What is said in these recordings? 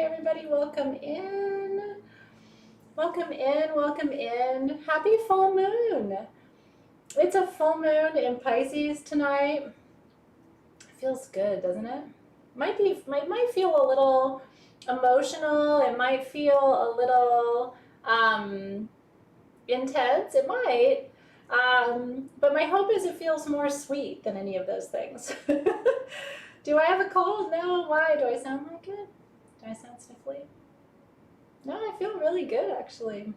everybody. Welcome in. Welcome in. Welcome in. Happy full moon. It's a full moon in Pisces tonight. Feels good, doesn't it? Might feel a little emotional. It might feel a little intense. It might. But my hope is it feels more sweet than any of those things. Do I have a cold? No. Why? Do I sound like it? Do I sound sniffly? No, I feel really good actually.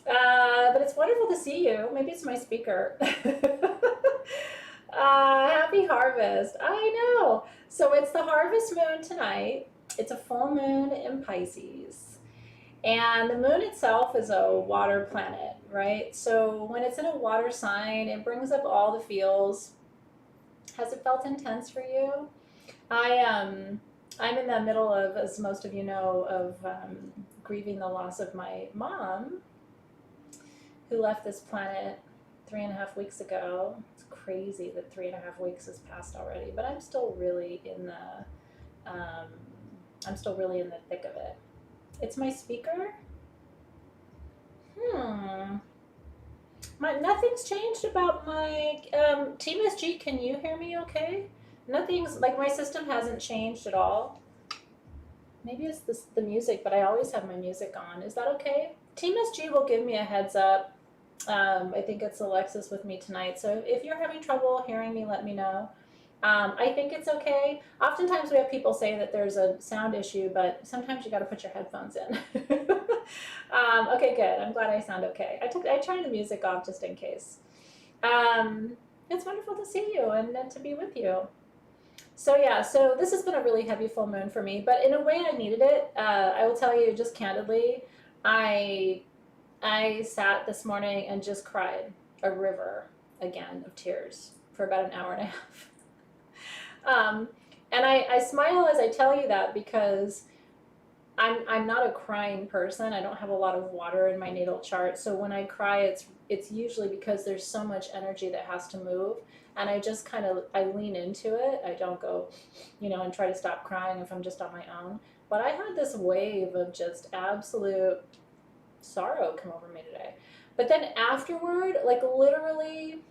But it's wonderful to see you. Maybe it's my speaker. Happy harvest. I know. So it's the harvest moon tonight. It's a full moon in Pisces. And the moon itself is a water planet, right? So when it's in a water sign, it brings up all the feels. Has it felt intense for you? I'm in the middle of, as most of you know, of grieving the loss of my mom, who left this planet 3.5 weeks ago. It's crazy that 3.5 weeks has passed already, but I'm still really in the thick of it. It's my speaker. Nothing's changed about my Team SG. Can you hear me okay? Nothing's, like, my system hasn't changed at all. Maybe it's the music, but I always have my music on. Is that okay? Team SG will give me a heads up. I think it's Alexis with me tonight. So if you're having trouble hearing me, let me know. I think it's okay. Oftentimes we have people say that there's a sound issue, but sometimes you got to put your headphones in. Okay, good. I'm glad I sound okay. I turned the music off just in case. It's wonderful to see you and to be with you. So yeah, so this has been a really heavy full moon for me, but in a way I needed it. I will tell you just candidly, I sat this morning and just cried a river again of tears for about 1.5 hours. And I smile as I tell you that because I'm not a crying person. I don't have a lot of water in my natal chart. So when I cry, it's usually because there's so much energy that has to move. And I just I lean into it. I don't go, and try to stop crying if I'm just on my own. But I had this wave of just absolute sorrow come over me today. But then afterward, like literally,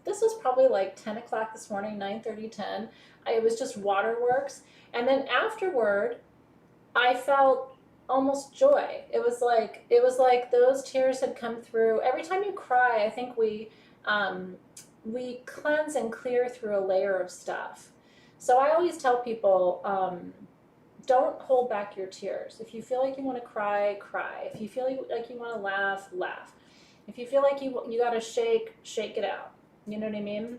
this was probably like 10 o'clock this morning, 9:30, 10. It was just waterworks. And then afterward, I felt almost joy. It was like those tears had come through. Every time you cry, I think we cleanse and clear through a layer of stuff. So I always tell people, don't hold back your tears. If you feel like you want to cry, cry. If you feel like you want to laugh, laugh. If you feel like you got to shake it out. You know what I mean?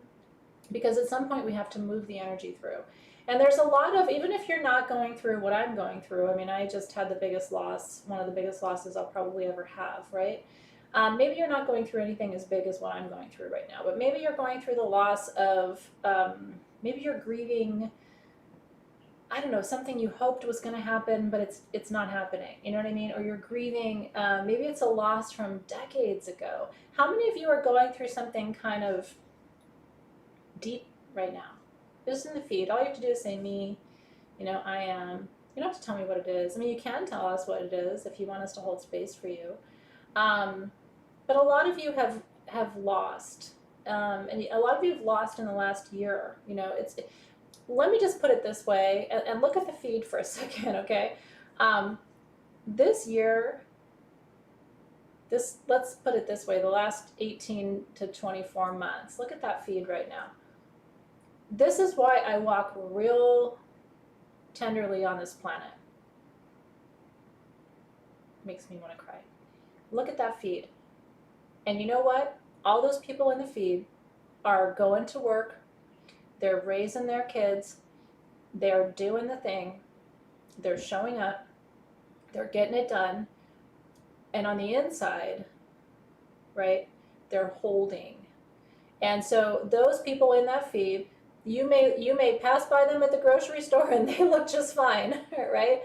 Because at some point we have to move the energy through. And there's a lot of, even if you're not going through what I'm going through, I mean, I just had the biggest loss, one of the biggest losses I'll probably ever have, right? Maybe you're not going through anything as big as what I'm going through right now, but maybe you're going through the loss of, maybe you're grieving, I don't know, something you hoped was going to happen, but it's not happening. You know what I mean? Or you're grieving, maybe it's a loss from decades ago. How many of you are going through something kind of deep right now? Just in the feed. All you have to do is say me, I am. You don't have to tell me what it is. I mean, you can tell us what it is if you want us to hold space for you. But a lot of you have lost, and a lot of you have lost in the last year. Let me just put it this way, and look at the feed for a second, okay? This year, let's put it this way, the last 18 to 24 months, look at that feed right now. This is why I walk real tenderly on this planet. Makes me want to cry. Look at that feed. And you know what? All those people in the feed are going to work. They're raising their kids. They're doing the thing. They're showing up. They're getting it done. And on the inside, right, they're holding. And so those people in that feed, you may pass by them at the grocery store and they look just fine, right?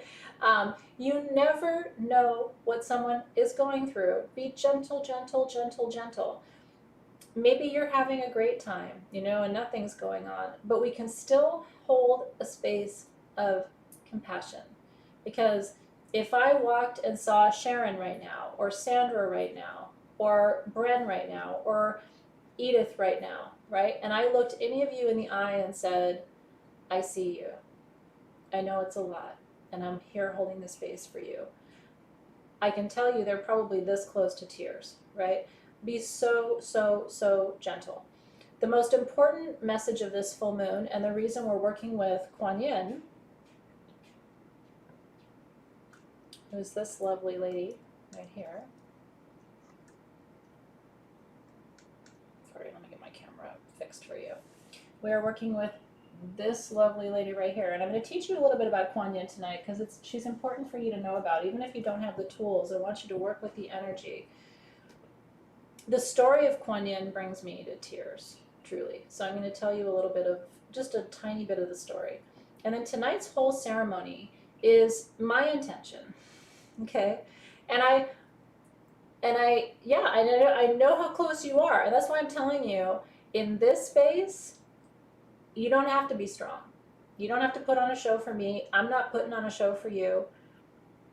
You never know what someone is going through. Be gentle, gentle, gentle, gentle. Maybe you're having a great time, and nothing's going on, but we can still hold a space of compassion. Because if I walked and saw Sharon right now, or Sandra right now, or Bren right now, or Edith right now, right? And I looked any of you in the eye and said, I see you. I know it's a lot, and I'm here holding the space for you. I can tell you they're probably this close to tears, right? Be so, so, so gentle. The most important message of this full moon, and the reason we're working with Quan Yin, who's this lovely lady right here. Sorry, let me get my camera fixed for you. We are working with this lovely lady right here, and I'm going to teach you a little bit about Quan Yin tonight because she's important for you to know about. Even if you don't have the tools, I want you to work with the energy. The story of Quan Yin brings me to tears, truly. So I'm going to tell you a little bit of, just a tiny bit of the story. And then tonight's whole ceremony is my intention, okay? And I know how close you are, and that's why I'm telling you, in this space, you don't have to be strong. You don't have to put on a show for me. I'm not putting on a show for you.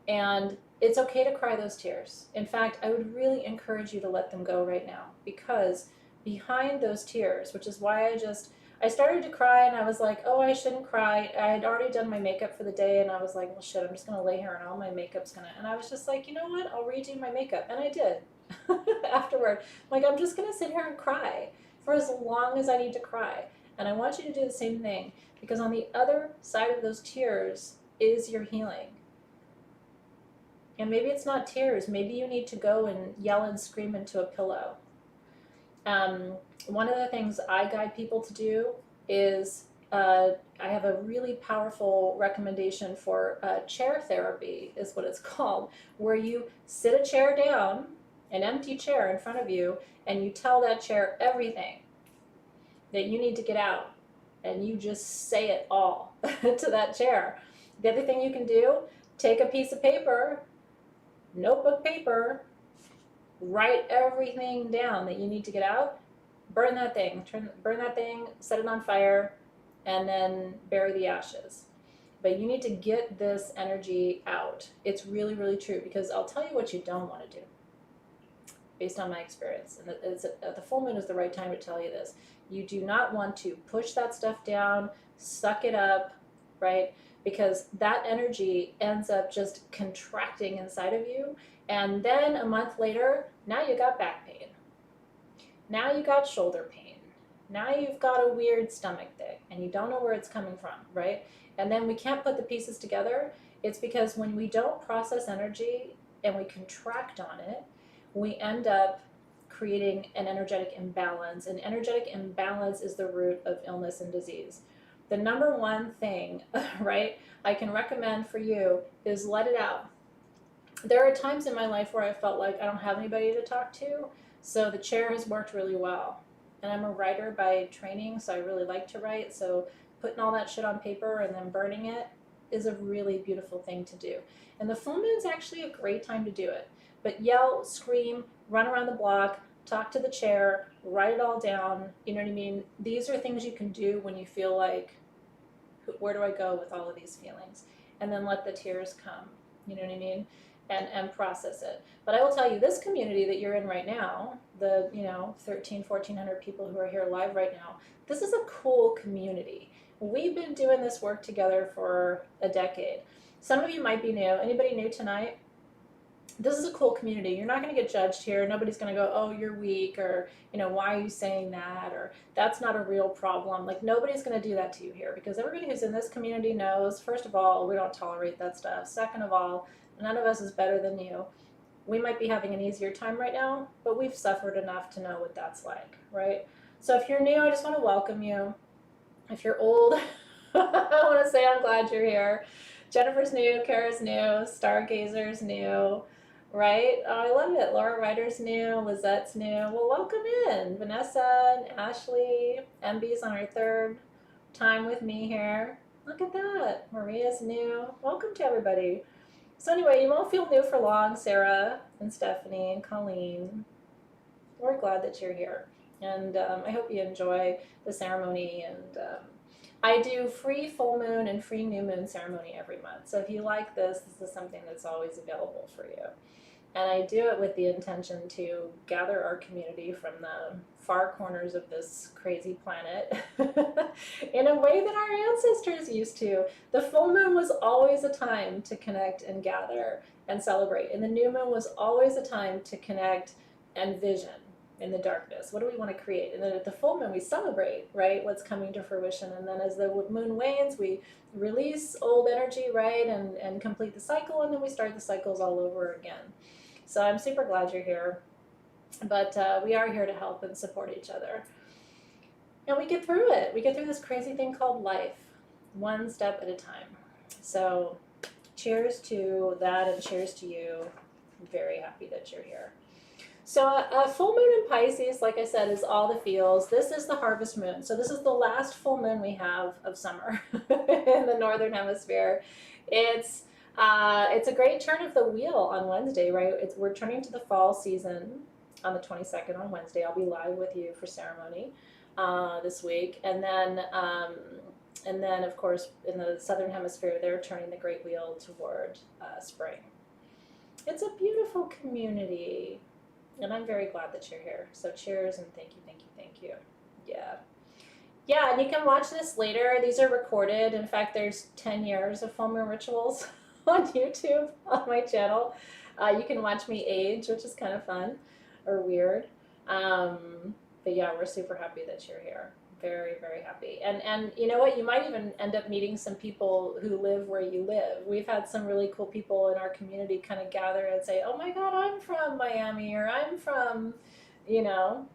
And it's okay to cry those tears. In fact, I would really encourage you to let them go right now, because behind those tears, which is why I started to cry, and I was like, oh, I shouldn't cry. I had already done my makeup for the day, and I was like, well, shit, I'm just going to lay here and all my makeup's going to, and I was just like, you know what? I'll redo my makeup. And I did afterward. Like, I'm just going to sit here and cry for as long as I need to cry. And I want you to do the same thing, because on the other side of those tears is your healing. And maybe it's not tears. Maybe you need to go and yell and scream into a pillow. One of the things I guide people to do is I have a really powerful recommendation for chair therapy, is what it's called, where you sit a chair down, an empty chair in front of you, and you tell that chair everything that you need to get out, and you just say it all to that chair. The other thing you can do, take a piece of paper, notebook paper, write everything down that you need to get out, burn that thing, set it on fire, and then bury the ashes. But you need to get this energy out. It's really, really true, because I'll tell you what you don't want to do, based on my experience. And the full moon is the right time to tell you this. You do not want to push that stuff down, suck it up, right? Because that energy ends up just contracting inside of you. And then a month later, now you got back pain. Now you got shoulder pain. Now you've got a weird stomach thing, and you don't know where it's coming from, right? And then we can't put the pieces together. It's because when we don't process energy and we contract on it, we end up creating an energetic imbalance. And energetic imbalance is the root of illness and disease. The number one thing, right, I can recommend for you is let it out. There are times in my life where I felt like I don't have anybody to talk to, so the chair has worked really well. And I'm a writer by training, so I really like to write, so putting all that shit on paper and then burning it is a really beautiful thing to do. And the full moon is actually a great time to do it. But yell, scream, run around the block, talk to the chair, write it all down, you know what I mean? These are things you can do when you feel like, where do I go with all of these feelings? And then let the tears come, you know what I mean? And process it. But I will tell you, this community that you're in right now, the 1,400 people who are here live right now, this is a cool community. We've been doing this work together for a decade. Some of you might be new. Anybody new tonight? This is a cool community. You're not going to get judged here. Nobody's going to go, oh, you're weak, or, why are you saying that, or that's not a real problem. Like, nobody's going to do that to you here, because everybody who's in this community knows, first of all, we don't tolerate that stuff. Second of all, none of us is better than you. We might be having an easier time right now, but we've suffered enough to know what that's like, right? So if you're new, I just want to welcome you. If you're old, I want to say I'm glad you're here. Jennifer's new, Kara's new, Stargazer's new, right? Oh, I love it. Laura Ryder's new, Lizette's new. Well, welcome in. Vanessa and Ashley. MB's on her third time with me here. Look at that. Maria's new. Welcome to everybody. So anyway, you won't feel new for long, Sarah and Stephanie and Colleen. We're glad that you're here. And I hope you enjoy the ceremony and I do free full moon and free new moon ceremony every month. So if you like this, this is something that's always available for you. And I do it with the intention to gather our community from the far corners of this crazy planet in a way that our ancestors used to. The full moon was always a time to connect and gather and celebrate. And the new moon was always a time to connect and vision in the darkness. What do we want to create? And then at the full moon, we celebrate, right, what's coming to fruition. And then as the moon wanes, we release old energy, right, and complete the cycle. And then we start the cycles all over again. So I'm super glad you're here, but we are here to help and support each other. And we get through it. We get through this crazy thing called life, one step at a time. So cheers to that and cheers to you. I'm very happy that you're here. So a full moon in Pisces, like I said, is all the feels. This is the harvest moon. So this is the last full moon we have of summer in the Northern Hemisphere. It's a great turn of the wheel on Wednesday, right? We're turning to the fall season on the 22nd on Wednesday. I'll be live with you for ceremony this week. And then, of course, in the Southern Hemisphere, they're turning the great wheel toward spring. It's a beautiful community. And I'm very glad that you're here. So cheers and thank you, thank you, thank you. Yeah. Yeah, and you can watch this later. These are recorded. In fact, there's 10 years of full moon rituals on YouTube on my channel. You can watch me age, which is kind of fun or weird. But yeah, we're super happy that you're here. Very, very happy. And you know what? You might even end up meeting some people who live where you live. We've had some really cool people in our community kind of gather and say, oh my God, I'm from Miami, or I'm from, you know,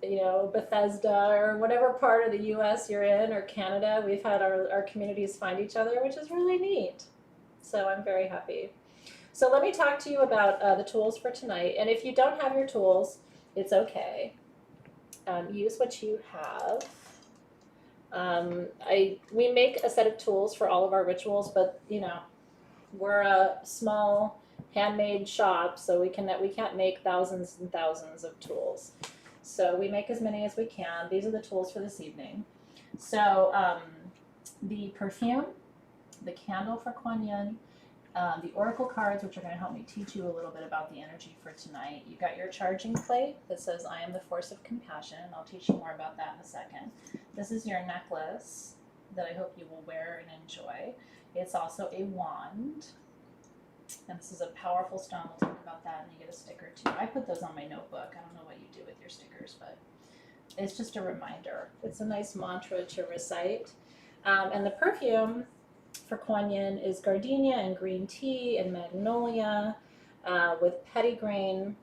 Bethesda, or whatever part of the US you're in, or Canada. We've had our communities find each other, which is really neat. So I'm very happy. So let me talk to you about the tools for tonight. And if you don't have your tools, it's okay. Use what you have. We make a set of tools for all of our rituals, but you know, we're a small handmade shop, so we can't make thousands and thousands of tools. So we make as many as we can. These are the tools for this evening. So the perfume, the candle for Quan Yin, the oracle cards, which are going to help me teach you a little bit about the energy for tonight. You got your charging plate that says, I am the force of compassion. I'll teach you more about that in a second. This is your necklace that I hope you will wear and enjoy. It's also a wand. And this is a powerful stone. We'll talk about that, and you get a sticker too. I put those on my notebook. I don't know what you do with your stickers, but it's just a reminder. It's a nice mantra to recite. And the perfume for Quan Yin is gardenia and green tea and magnolia with petitgrain.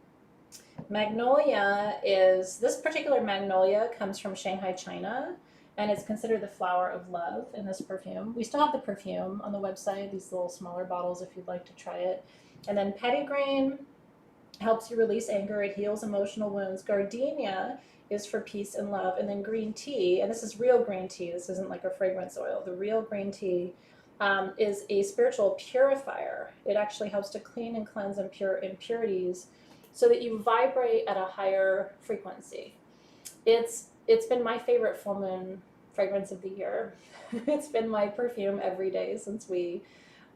Magnolia this particular magnolia comes from Shanghai, China, and it's considered the flower of love in this perfume. We still have the perfume on the website, these little smaller bottles if you'd like to try it. And then petitgrain helps you release anger, it heals emotional wounds. Gardenia is for peace and love. And then green tea, and this is real green tea, this isn't like a fragrance oil. The real green tea is a spiritual purifier. It actually helps to clean and cleanse impurities so that you vibrate at a higher frequency. It's been my favorite full moon fragrance of the year. It's been my perfume every day since we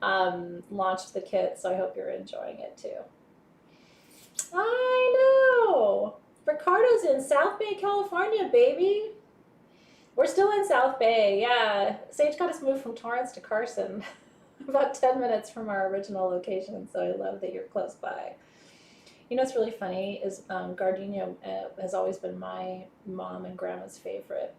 launched the kit, so I hope you're enjoying it too. I know! Ricardo's in South Bay, California, baby! We're still in South Bay, yeah. Sage got us moved from Torrance to Carson, about 10 minutes from our original location, so I love that you're close by. You know what's really funny is gardenia has always been my mom and grandma's favorite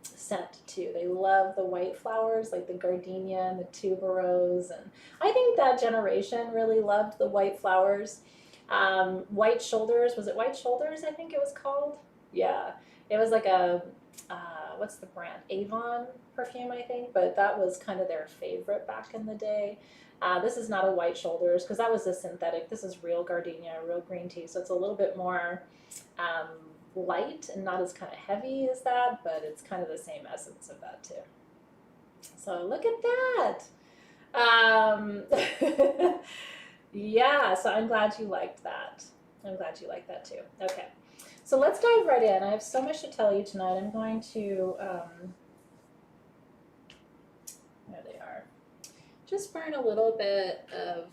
scent too. They love the white flowers, like the gardenia and the tuberose, and I think that generation really loved the white flowers. White Shoulders, was it White Shoulders I think it was called? Yeah. It was like a, what's the brand? Avon perfume, I think, but that was kind of their favorite back in the day. This is not a White Shoulders because that was a synthetic. This is real gardenia, real green tea, so it's a little bit more light and not as kind of heavy as that, but it's kind of the same essence of that too. So look at that. Yeah, so I'm glad you liked that. I'm glad you liked that too. Okay. So let's dive right in. I have so much to tell you tonight. I'm going to, there they are. Just burn a little bit of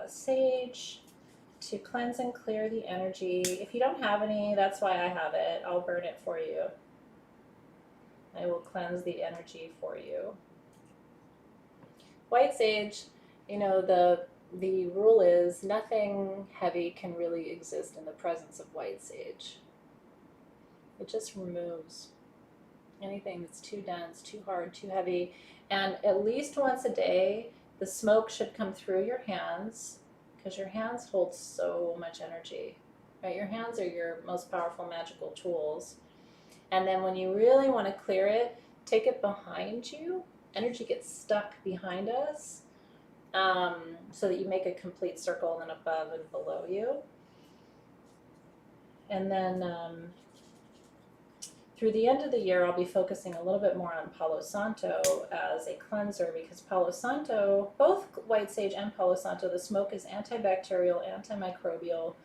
sage to cleanse and clear the energy. If you don't have any, that's why I have it. I'll burn it for you. I will cleanse the energy for you. White sage, you know, the rule is nothing heavy can really exist in the presence of white sage. It just removes anything that's too dense, too hard, too heavy. And at least once a day, the smoke should come through your hands, because your hands hold so much energy, right? Your hands are your most powerful magical tools. And then when you really want to clear it, take it behind you. Energy gets stuck behind us, so that you make a complete circle and above and below you. And then through the end of the year, I'll be focusing a little bit more on Palo Santo as a cleanser, because Palo Santo, both white sage and Palo Santo, the smoke is antibacterial, antimicrobial,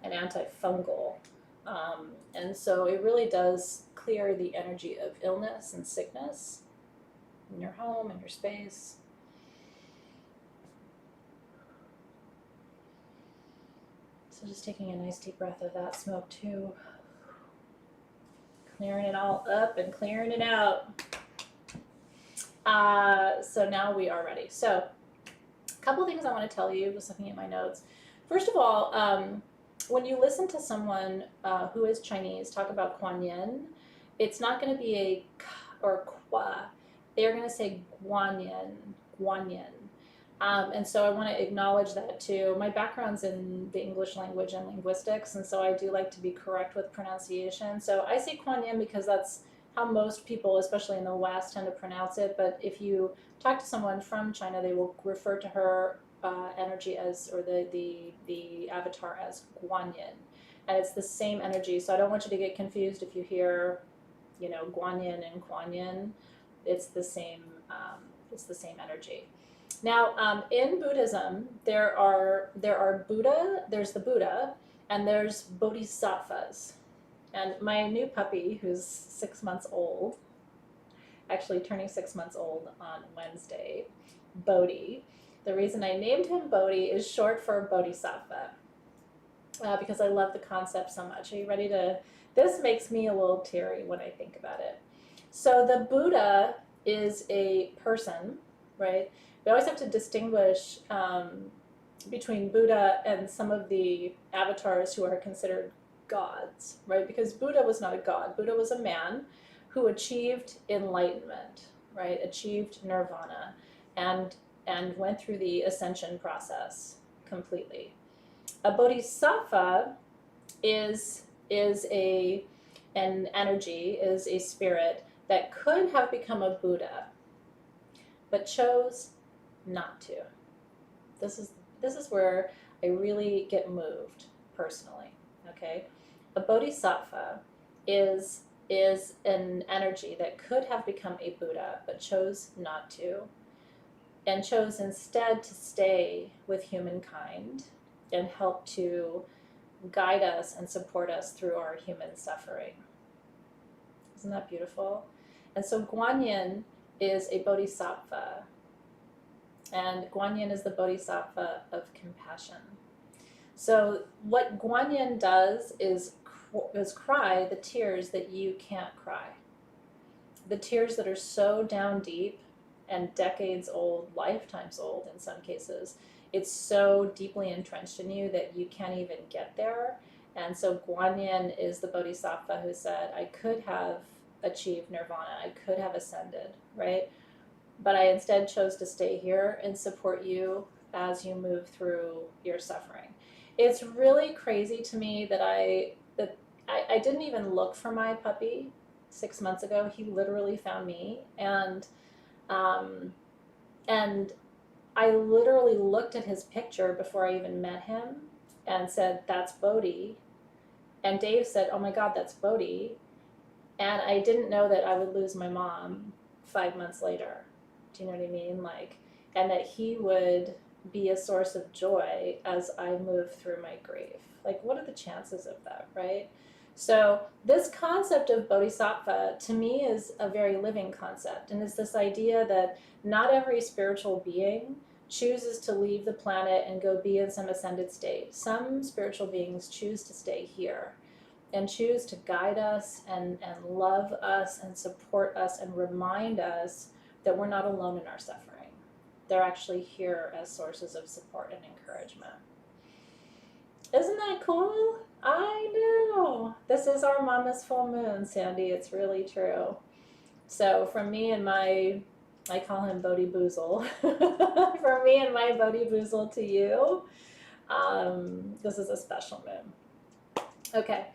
and antifungal. And so it really does clear the energy of illness and sickness in your home, in your space. So just taking a nice deep breath of that smoke too. Clearing it all up and clearing it out. So now we are ready. So a couple things I want to tell you, just looking at my notes. First of all, when you listen to someone who is Chinese talk about Quan Yin, it's not going to be a k or qua. They're going to say Guanyin, Guanyin. And so I want to acknowledge that too. My background's in the English language and linguistics, and so I do like to be correct with pronunciation. So I say Quan Yin because that's how most people, especially in the West, tend to pronounce it. But if you talk to someone from China, they will refer to her energy as, or the avatar as Guanyin. And it's the same energy. So I don't want you to get confused if you hear, you know, Guanyin and Quan Yin. It's the same energy. Now, in Buddhism, there are Buddha, there's the Buddha, and there's Bodhisattvas. And my new puppy, who's 6 months old, actually turning 6 months old on Wednesday, Bodhi. The reason I named him Bodhi is short for Bodhisattva, because I love the concept so much. Are you ready to, this makes me a little teary when I think about it. So the Buddha is a person, right? We always have to distinguish between Buddha and some of the avatars who are considered gods, right? Because Buddha was not a god. Buddha was a man who achieved enlightenment, right? Achieved nirvana and went through the ascension process completely. A bodhisattva is an energy, is a spirit that could have become a Buddha, but chose not to. This is where I really get moved personally. Okay, a bodhisattva is an energy that could have become a Buddha, but chose not to, and chose instead to stay with humankind and help to guide us and support us through our human suffering. Isn't that beautiful? And so Guanyin is a bodhisattva. And Guanyin is the bodhisattva of compassion. So what Guanyin does is cry the tears that you can't cry. The tears that are so down deep and decades old, lifetimes old in some cases. It's so deeply entrenched in you that you can't even get there. And so Guanyin is the bodhisattva who said, I could have achieved nirvana, I could have ascended, right? But I instead chose to stay here and support you as you move through your suffering. It's really crazy to me that I didn't even look for my puppy 6 months ago. He literally found me, and I literally looked at his picture before I even met him and said, that's Bodhi. And Dave said, oh my God, that's Bodhi. And I didn't know that I would lose my mom 5 months later. Do you know what I mean? Like, and that he would be a source of joy as I move through my grief. Like, what are the chances of that, right? So this concept of Bodhisattva to me is a very living concept, and it's this idea that not every spiritual being chooses to leave the planet and go be in some ascended state. Some spiritual beings choose to stay here and choose to guide us and love us and support us and remind us that we're not alone in our suffering. They're actually here as sources of support and encouragement. Isn't that cool? I know. This is our mama's full moon, Sandy. It's really true. So from me and my, I call him Bodhi Boozle. From me and my Bodhi Boozle to you, this is a special moon. Okay.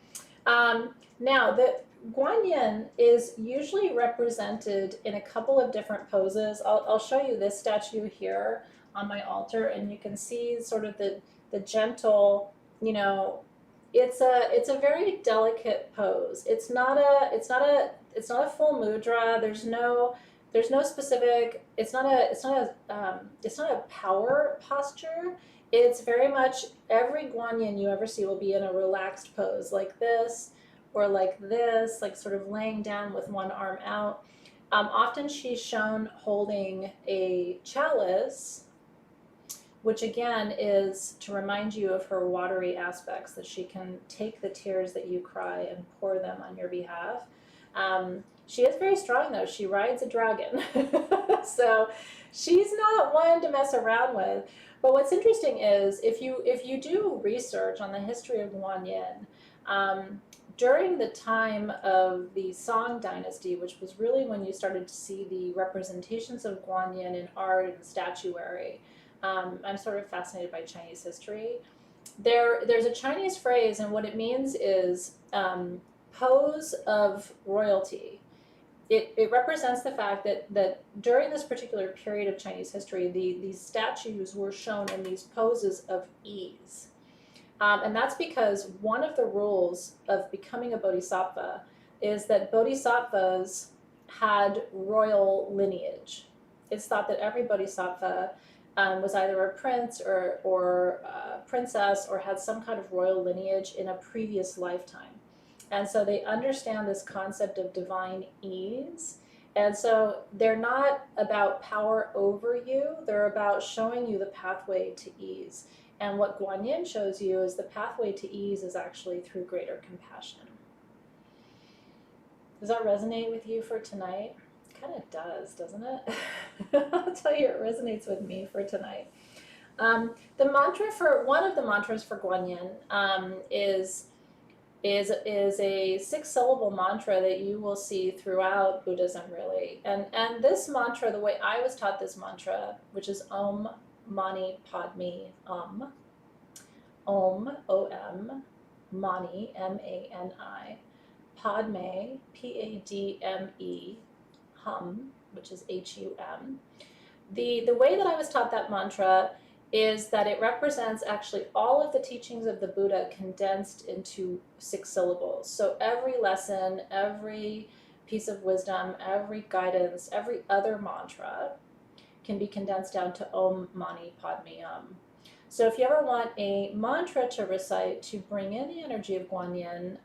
Now, the Guanyin is usually represented in a couple of different poses. I'll show you this statue here on my altar, and you can see sort of the gentle, you know, it's a very delicate pose. It's not a full mudra. There's no specific. It's not a power posture. It's very much, every Guanyin you ever see will be in a relaxed pose like this, or like this, like sort of laying down with one arm out. Often she's shown holding a chalice, which again is to remind you of her watery aspects, that she can take the tears that you cry and pour them on your behalf. She is very strong though. She rides a dragon. So she's not one to mess around with. But what's interesting is if you do research on the history of Guanyin, during the time of the Song dynasty, which was really when you started to see the representations of Guanyin in art and statuary, I'm sort of fascinated by Chinese history. There's a Chinese phrase, and what it means is pose of royalty. It represents the fact that during this particular period of Chinese history, these statues were shown in these poses of ease. And that's because one of the rules of becoming a bodhisattva is that bodhisattvas had royal lineage. It's thought that every bodhisattva was either a prince or a princess, or had some kind of royal lineage in a previous lifetime. And so they understand this concept of divine ease. And so they're not about power over you, they're about showing you the pathway to ease. And what Guanyin shows you is the pathway to ease is actually through greater compassion. Does that resonate with you for tonight? It kind of does, doesn't it? I'll tell you, it resonates with me for tonight. The mantra for, one of the mantras for Guanyin is a 6-syllable mantra that you will see throughout Buddhism, really. And this mantra, the way I was taught this mantra, which is Om Mani Padme Om, O-M, Mani, M-A-N-I, Padme, P-A-D-M-E, Hum, which is H-U-M. The way that I was taught that mantra is that it represents actually all of the teachings of the Buddha condensed into 6 syllables. So every lesson, every piece of wisdom, every guidance, every other mantra can be condensed down to Om Mani Padme Hum. So if you ever want a mantra to recite to bring in the energy of Guanyin,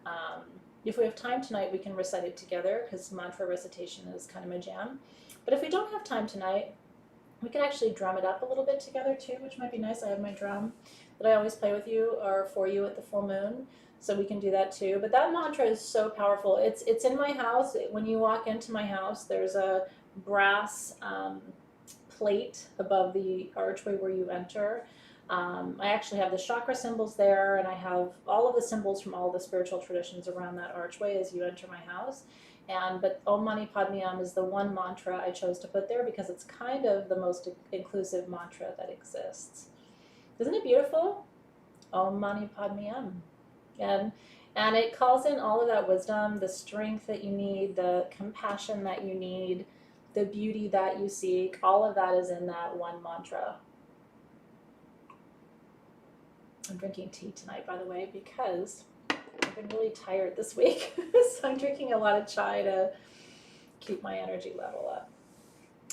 if we have time tonight, we can recite it together, because mantra recitation is kind of my jam. But if we don't have time tonight, we can actually drum it up a little bit together too, which might be nice. I have my drum that I always play with you or for you at the full moon, so we can do that too. But that mantra is so powerful. It's in my house. When you walk into my house, there's a brass plate above the archway where you enter. I actually have the chakra symbols there, and I have all of the symbols from all the spiritual traditions around that archway as you enter my house. But Om Mani Padme Hum is the one mantra I chose to put there because it's kind of the most inclusive mantra that exists. Isn't it beautiful? Om Mani Padme Hum. And it calls in all of that wisdom, the strength that you need, the compassion that you need, the beauty that you seek. All of that is in that one mantra. I'm drinking tea tonight, by the way, because I've been really tired this week. So I'm drinking a lot of chai to keep my energy level up.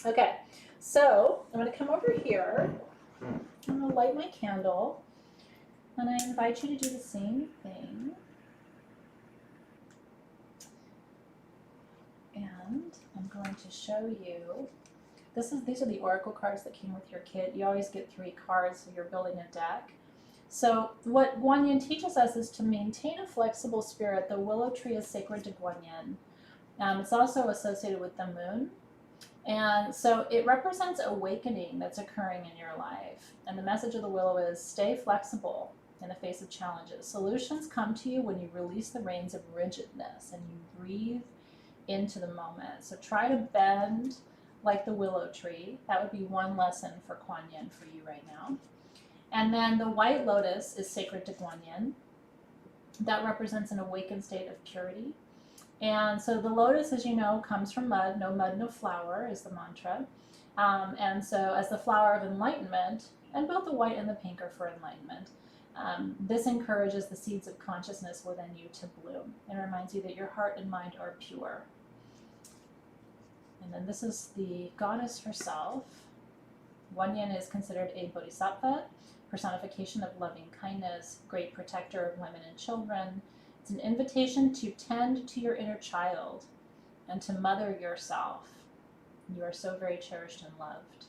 Okay, so I'm going to come over here. I'm going to light my candle, and I invite you to do the same thing. And I'm going to show you, these are the oracle cards that came with your kit. You always get 3 cards, so you're building a deck. So what Guanyin teaches us is to maintain a flexible spirit. The willow tree is sacred to Guanyin. It's also associated with the moon. And so it represents awakening that's occurring in your life. And the message of the willow is stay flexible in the face of challenges. Solutions come to you when you release the reins of rigidness and you breathe into the moment. So try to bend like the willow tree. That would be one lesson for Quan Yin for you right now. And then the white lotus is sacred to Guanyin. That represents an awakened state of purity. And so the lotus, as you know, comes from mud. No mud, no flower is the mantra. And so as the flower of enlightenment, and both the white and the pink are for enlightenment, this encourages the seeds of consciousness within you to bloom. It reminds you that your heart and mind are pure. And then this is the goddess herself. Guanyin is considered a Bodhisattva, personification of loving kindness, great protector of women and children. It's an invitation to tend to your inner child and to mother yourself. You are so very cherished and loved.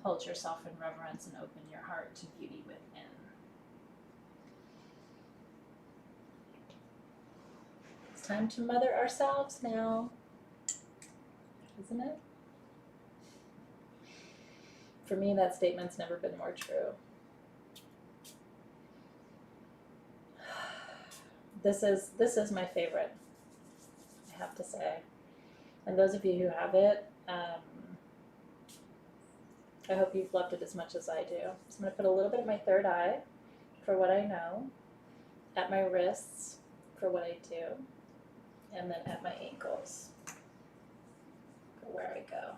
Hold yourself in reverence and open your heart to beauty within. It's time to mother ourselves now, isn't it? For me, that statement's never been more true. This is my favorite, I have to say. And those of you who have it, I hope you've loved it as much as I do. So I'm going to put a little bit at my third eye for what I know, at my wrists for what I do, and then at my ankles for where I go.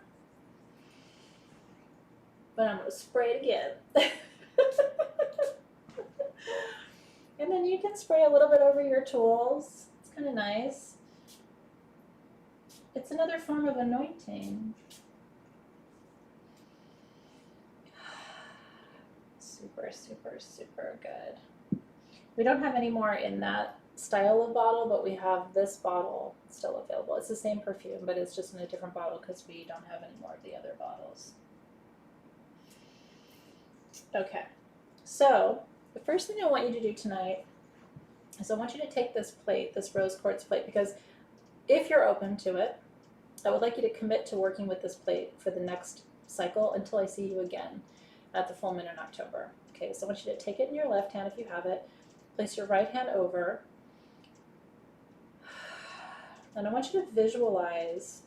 But I'm going to spray it again. And then you can spray a little bit over your tools. It's kind of nice. It's another form of anointing. Super, super, super good. We don't have any more in that style of bottle, but we have this bottle still available. It's the same perfume, but it's just in a different bottle because we don't have any more of the other bottles. Okay, so the first thing I want you to do tonight is I want you to take this plate, this rose quartz plate, because if you're open to it, I would like you to commit to working with this plate for the next cycle until I see you again at the full moon in October. Okay, so I want you to take it in your left hand if you have it, place your right hand over, and I want you to visualize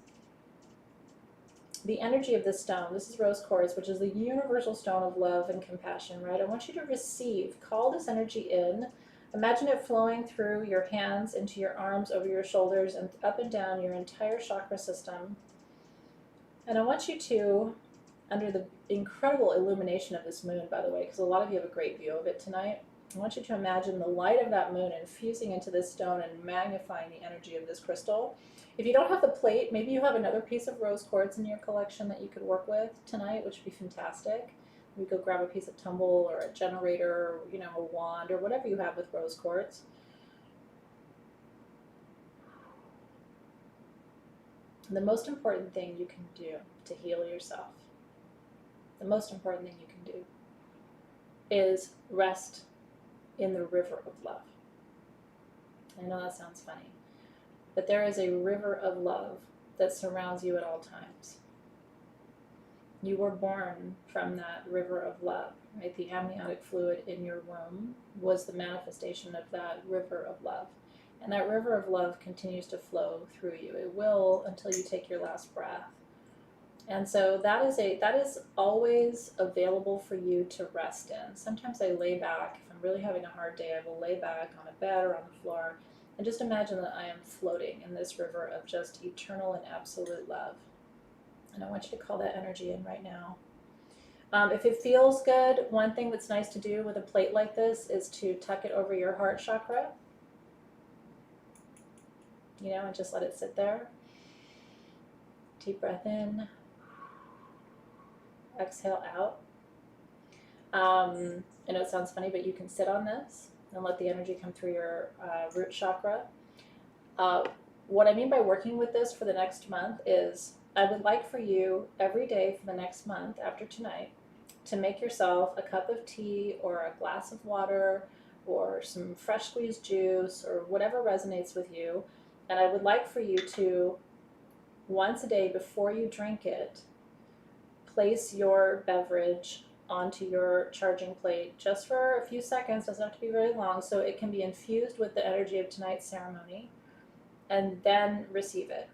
the energy of this stone. This is rose quartz, which is the universal stone of love and compassion, right? I want you to receive, call this energy in, imagine it flowing through your hands, into your arms, over your shoulders, and up and down your entire chakra system. And I want you to, under the incredible illumination of this moon, by the way, because a lot of you have a great view of it tonight, I want you to imagine the light of that moon infusing into this stone and magnifying the energy of this crystal. If you don't have the plate, maybe you have another piece of rose quartz in your collection that you could work with tonight, which would be fantastic. You could grab a piece of tumble or a generator, or, you know, a wand, or whatever you have with rose quartz. And the most important thing you can do to heal yourself, the most important thing you can do is rest in the river of love. I know that sounds funny, but there is a river of love that surrounds you at all times. You were born from that river of love, right? The amniotic fluid in your womb was the manifestation of that river of love. And that river of love continues to flow through you. It will until you take your last breath. And so that is always available for you to rest in. Sometimes I lay back, if I'm really having a hard day, I will lay back on a bed or on the floor and just imagine that I am floating in this river of just eternal and absolute love. And I want you to call that energy in right now. If it feels good, one thing that's nice to do with a plate like this is to tuck it over your heart chakra. You know, and just let it sit there. Deep breath in. Exhale out. I know it sounds funny, but you can sit on this and let the energy come through your root chakra. what I mean by working with this for the next month is I would like for you every day for the next month after tonight to make yourself a cup of tea or a glass of water or some fresh squeezed juice or whatever resonates with you. And I would like for you to, once a day before you drink it, place your beverage onto your charging plate just for a few seconds. Doesn't have to be very long, so it can be infused with the energy of tonight's ceremony, and then receive it.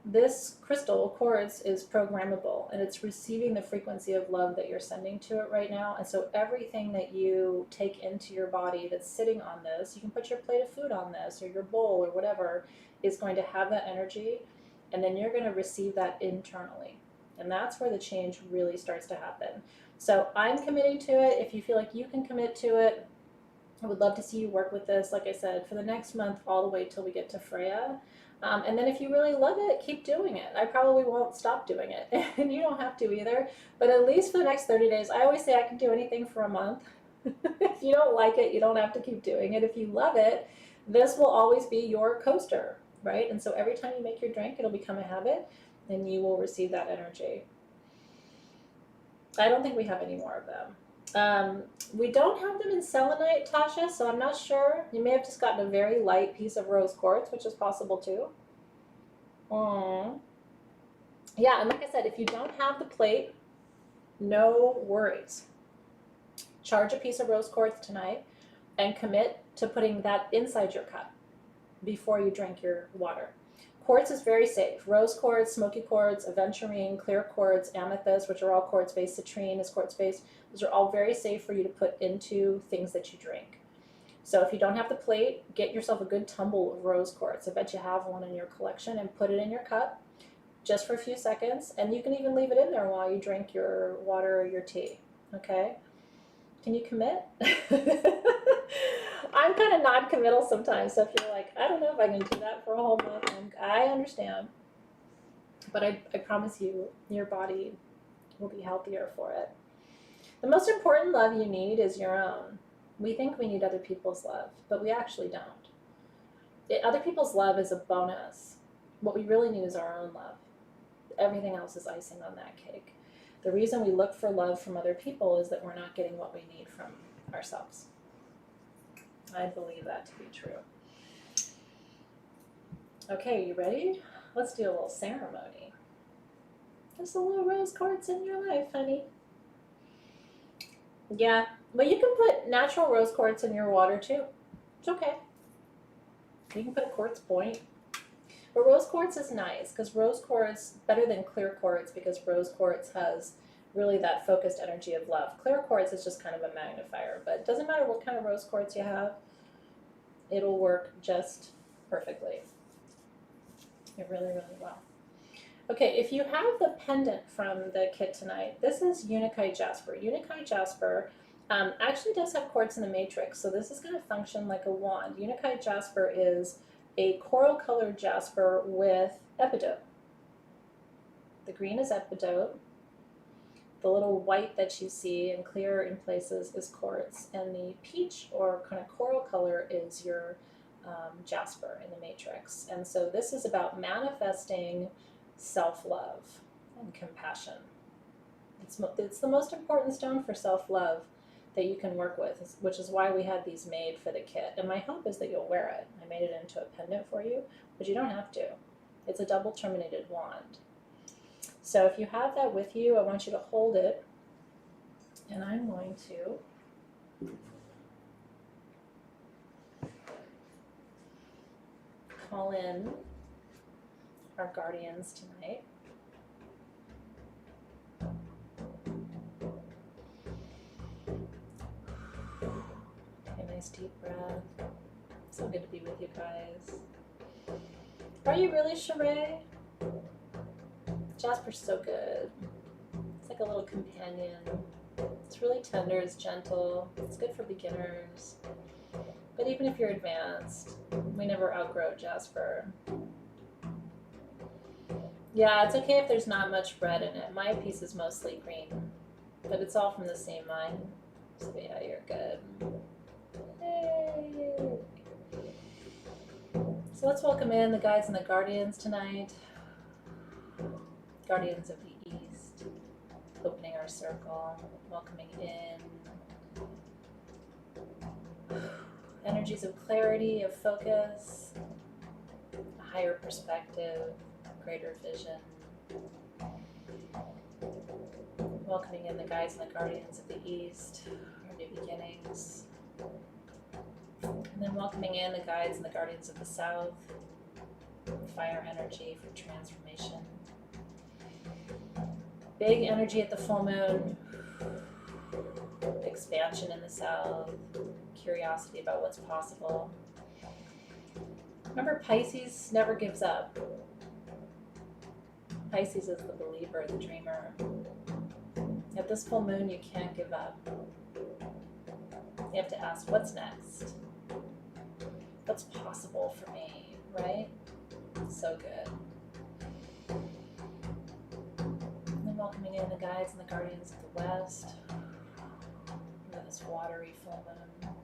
This crystal quartz is programmable, and it's receiving the frequency of love that you're sending to it right now. And so everything that you take into your body that's sitting on this, you can put your plate of food on this or your bowl or whatever, is going to have that energy, and then you're going to receive that internally. And that's where the change really starts to happen. So I'm committing to it. If you feel like you can commit to it, I would love to see you work with this, like I said, for the next month all the way till we get to Freya. And then if you really love it, keep doing it. I probably won't stop doing it. And you don't have to either. But at least for the next 30 days, I always say I can do anything for a month. If you don't like it, you don't have to keep doing it. If you love it, this will always be your coaster, right? And so every time you make your drink, it'll become a habit, and you will receive that energy. I don't think we have any more of them. We don't have them in selenite, Tasha, so I'm not sure. You may have just gotten a very light piece of rose quartz, which is possible too. Yeah, and like I said, if you don't have the plate, no worries. Charge a piece of rose quartz tonight and commit to putting that inside your cup before you drink your water. Quartz is very safe. Rose quartz, smoky quartz, aventurine, clear quartz, amethyst, which are all quartz-based, citrine is quartz-based. Those are all very safe for you to put into things that you drink. So if you don't have the plate, get yourself a good tumble of rose quartz. I bet you have one in your collection, and put it in your cup just for a few seconds. And you can even leave it in there while you drink your water or your tea, okay? Can you commit? I'm kind of non-committal sometimes, so if you're like, I don't know if I can do that for a whole month, I understand. But I promise you, your body will be healthier for it. The most important love you need is your own. We think we need other people's love, but we actually don't. Other people's love is a bonus. What we really need is our own love. Everything else is icing on that cake. The reason we look for love from other people is that we're not getting what we need from ourselves. I believe that to be true. Okay, you ready? Let's do a little ceremony. Just a little rose quartz in your life, honey. Yeah, well, you can put natural rose quartz in your water too. It's okay. You can put a quartz point. But rose quartz is nice because rose quartz, better than clear quartz, because rose quartz has really that focused energy of love. Clear quartz is just kind of a magnifier, but it doesn't matter what kind of rose quartz you have, it'll work just perfectly. It really, really will. Okay, if you have the pendant from the kit tonight, this is Untitled Jasper. Untitled Jasper actually does have quartz in the matrix, so this is going to function like a wand. Untitled Jasper is a coral colored jasper with epidote. The green is epidote. The little white that you see and clear in places is quartz, and the peach or kind of coral color is your jasper in the matrix. And so this is about manifesting self-love and compassion. It's the most important stone for self-love that you can work with, which is why we had these made for the kit. And my hope is that you'll wear it. I made it into a pendant for you, but you don't have to. It's a double terminated wand. So if you have that with you, I want you to hold it, and I'm going to call in our guardians tonight. Take a nice deep breath. So good to be with you guys. Are you really, Sheree? Jasper's so good. It's like a little companion. It's really tender, it's gentle. It's good for beginners. But even if you're advanced, we never outgrow Jasper. Yeah, it's okay if there's not much red in it. My piece is mostly green, but it's all from the same mine. So yeah, you're good. Hey. So let's welcome in the guides and the guardians tonight. Guardians of the East, opening our circle, welcoming in energies of clarity, of focus, a higher perspective, greater vision. Welcoming in the guides and the guardians of the East, our new beginnings. And then welcoming in the guides and the guardians of the South, fire energy for transformation. Big energy at the full moon, expansion in the South, curiosity about what's possible. Remember, Pisces never gives up. Pisces is the believer, the dreamer. At this full moon, you can't give up. You have to ask, what's next? What's possible for me, right? So good. And then welcoming in the guides and the guardians of the West. Into this watery full moon.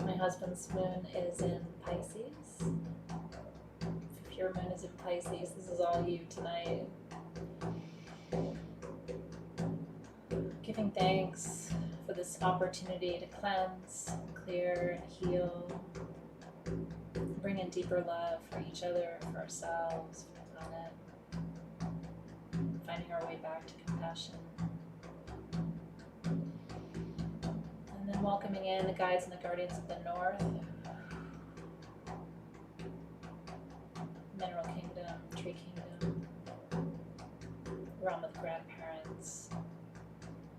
My husband's moon is in Pisces. If your moon is in Pisces, this is all you tonight. Giving thanks for this opportunity to cleanse, clear, and heal. Bring in deeper love for each other, for ourselves, for the planet. Finding our way back to compassion. And then welcoming in the guides and the guardians of the North. Mineral kingdom, tree kingdom. Realm of grandparents.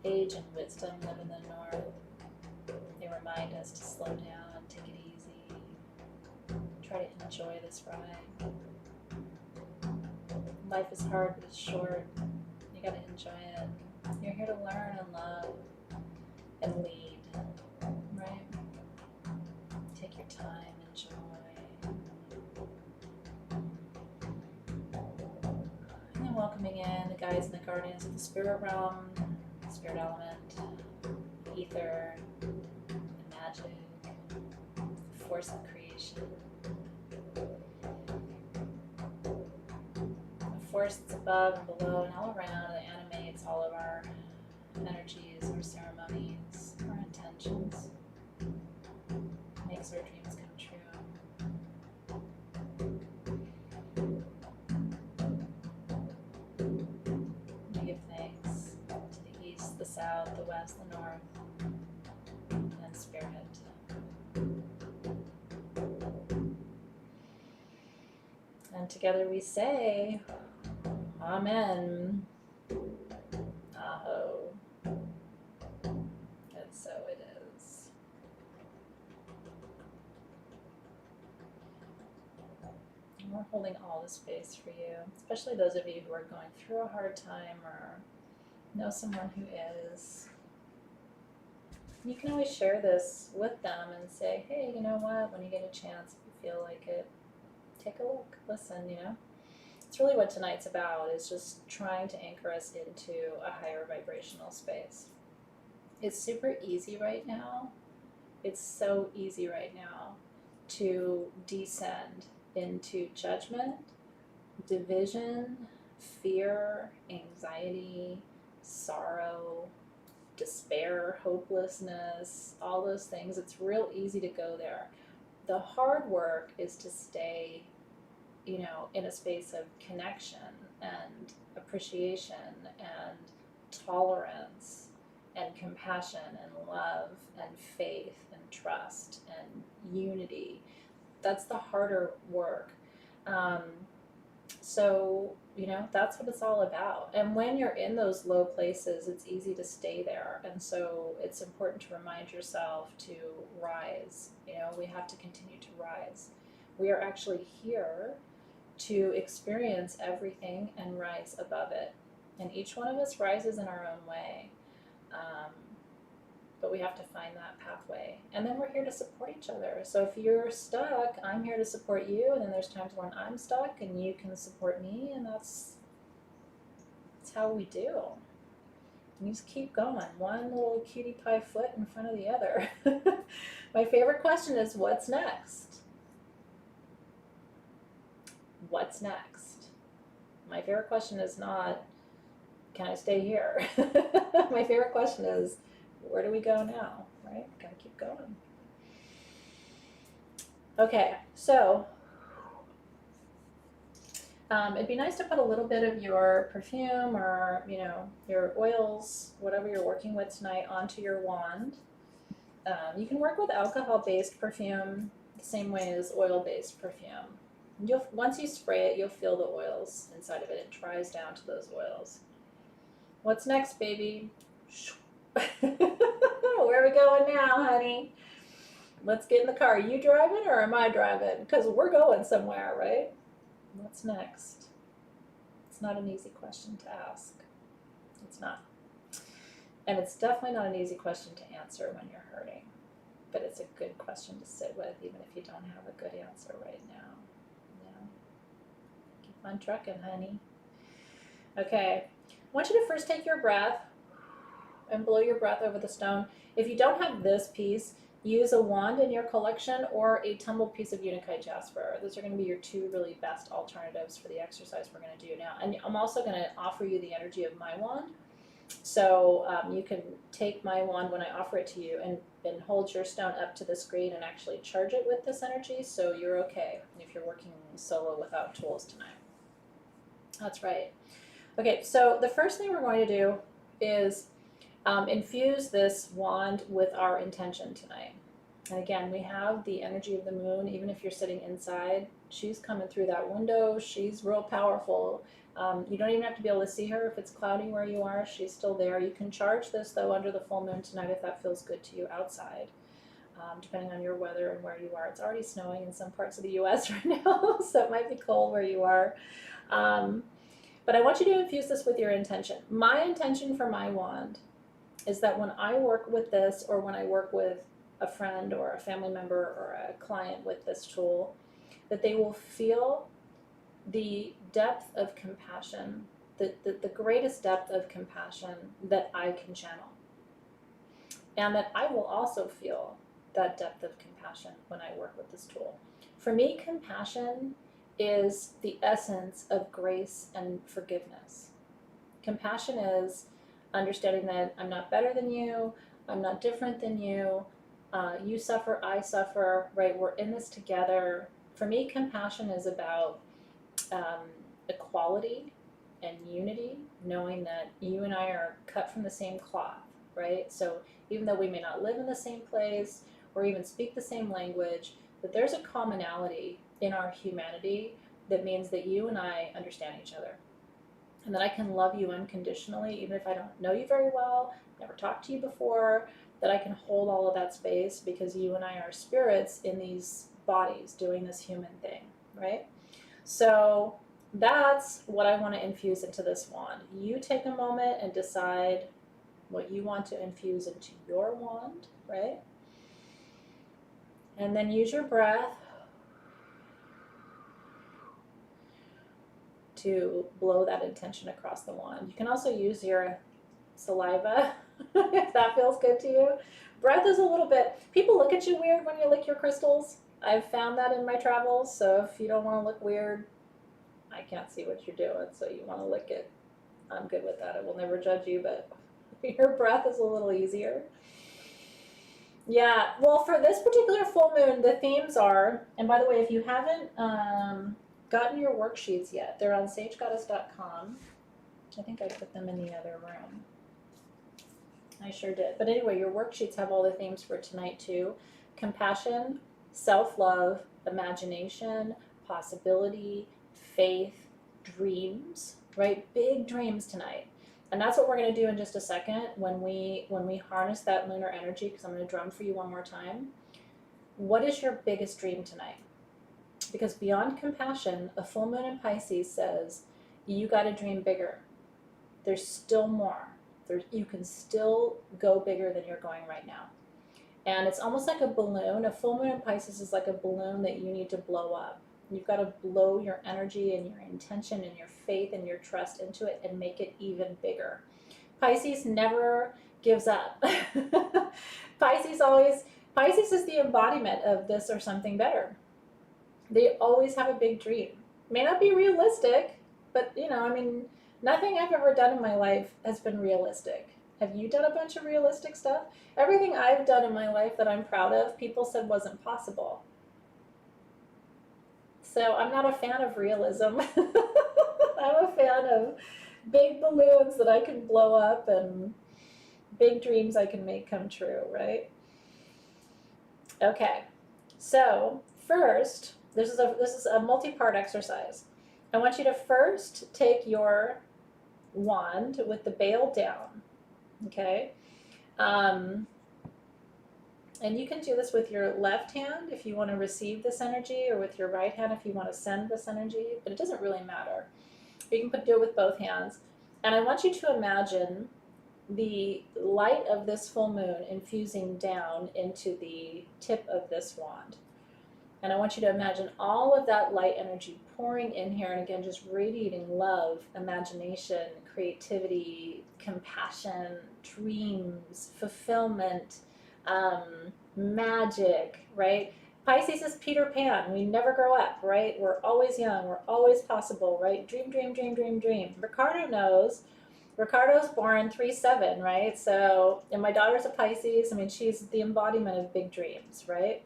Age and wisdom live in the North. They remind us to slow down, take it easy, try to enjoy this ride. Life is hard, but it's short. You gotta enjoy it. You're here to learn and love and lead, right? Take your time, enjoy. And then welcoming in the guides and the guardians of the spirit realm, spirit element, ether, the magic, the force of creation. A force that's above and below and all around that animates all of our energies, our ceremonies, our intentions. Makes our dreams come true. We give thanks to the East, the South, the West, the North, and Spirit. And together we say, Amen. Aho. And so it is. And we're holding all the space for you, especially those of you who are going through a hard time or know someone who is. You can always share this with them and say, hey, you know what, when you get a chance, if you feel like it, take a look, listen, you know. It's really what tonight's about, is just trying to anchor us into a higher vibrational space. It's super easy right now. It's so easy right now to descend into judgment, division, fear, anxiety, sorrow, despair, hopelessness, all those things. It's real easy to go there. The hard work is to stay, you know, in a space of connection and appreciation and tolerance and compassion and love and faith and trust and unity. That's the harder work. So, you know, that's what it's all about. And when you're in those low places, it's easy to stay there. And so it's important to remind yourself to rise. You know, we have to continue to rise. We are actually here to experience everything and rise above it. And each one of us rises in our own way. But we have to find that pathway. And then we're here to support each other. So if you're stuck, I'm here to support you. And then there's times when I'm stuck and you can support me. And that's how we do. And you just keep going. One little cutie pie foot in front of the other. My favorite question is, what's next? what's next? My favorite question is not, can I stay here? My favorite question is, where do we go now, right? Gotta keep going. Okay, so it'd be nice to put a little bit of your perfume or, your oils, whatever you're working with tonight, onto your wand. You can work with alcohol-based perfume the same way as oil-based perfume. Once you spray it, you'll feel the oils inside of it. It dries down to those oils. What's next, baby? Where are we going now, honey? Let's get in the car. Are you driving or am I driving? Because we're going somewhere, right? What's next? It's not an easy question to ask. It's not. And it's definitely not an easy question to answer when you're hurting. But it's a good question to sit with, even if you don't have a good answer right now. Keep on trucking, honey. Okay. I want you to first take your breath and blow your breath over the stone. If you don't have this piece, use a wand in your collection or a tumbled piece of Untitled Jasper. Those are going to be your two really best alternatives for the exercise we're going to do now. And I'm also going to offer you the energy of my wand. So you can take my wand when I offer it to you and hold your stone up to the screen and actually charge it with this energy, so you're okay if you're working solo without tools tonight. That's right. Okay, so the first thing we're going to do is infuse this wand with our intention tonight. And again, we have the energy of the moon. Even if you're sitting inside, she's coming through that window. She's real powerful. You don't even have to be able to see her if it's cloudy where you are. She's still there. You can charge this, though, under the full moon tonight if that feels good to you outside, depending on your weather and where you are. It's already snowing in some parts of the U.S. right now, so it might be cold where you are. But I want you to infuse this with your intention. My intention for my wand is that when I work with this, or when I work with a friend or a family member or a client with this tool, that they will feel the depth of compassion, the greatest depth of compassion that I can channel. And that I will also feel that depth of compassion when I work with this tool. For me, compassion is the essence of grace and forgiveness. Compassion is understanding that I'm not better than you, I'm not different than you, you suffer, I suffer, right? We're in this together. For me, compassion is about equality and unity, knowing that you and I are cut from the same cloth, right? So even though we may not live in the same place or even speak the same language, that there's a commonality in our humanity that means that you and I understand each other. And that I can love you unconditionally, even if I don't know you very well, never talked to you before, that I can hold all of that space because you and I are spirits in these bodies doing this human thing, right? So that's what I want to infuse into this wand. You take a moment and decide what you want to infuse into your wand, right? And then use your breath to blow that intention across the wand. You can also use your saliva if that feels good to you. Breath is a little bit, people look at you weird when you lick your crystals. I've found that in my travels, so if you don't want to look weird, I can't see what you're doing, so you want to lick it. I'm good with that. I will never judge you, but your breath is a little easier. Yeah, well, for this particular full moon, the themes are, and by the way, if you haven't gotten your worksheets yet, they're on sagegoddess.com. I think I put them in the other room. I sure did. But anyway, your worksheets have all the themes for tonight too. Compassion, self-love, imagination, possibility, faith, dreams, right? Big dreams tonight. And that's what we're going to do in just a second when we harness that lunar energy, because I'm going to drum for you one more time. What is your biggest dream tonight? Because beyond compassion, a full moon in Pisces says, you got to dream bigger. There's still more. You can still go bigger than you're going right now. And it's almost like a balloon. A full moon in Pisces is like a balloon that you need to blow up. You've got to blow your energy and your intention and your faith and your trust into it and make it even bigger. Pisces never gives up. Pisces is the embodiment of this or something better. They always have a big dream. May not be realistic, but you know, I mean, nothing I've ever done in my life has been realistic. Have you done a bunch of realistic stuff? Everything I've done in my life that I'm proud of, people said wasn't possible. So I'm not a fan of realism. I'm a fan of big balloons that I can blow up and big dreams I can make come true, right? Okay, so first, this is a multi-part exercise. I want you to first take your wand with the bail down, okay? And you can do this with your left hand if you want to receive this energy, or with your right hand if you want to send this energy, but it doesn't really matter. You can do it with both hands. And I want you to imagine the light of this full moon infusing down into the tip of this wand. And I want you to imagine all of that light energy pouring in here, and again, just radiating love, imagination, creativity, compassion, dreams, fulfillment, magic, right? Pisces is Peter Pan. We never grow up, right? We're always young. We're always possible, right? Dream, dream, dream, dream, dream. Ricardo knows. Ricardo's born 3/7, right? So, and my daughter's a Pisces. I mean, she's the embodiment of big dreams, right?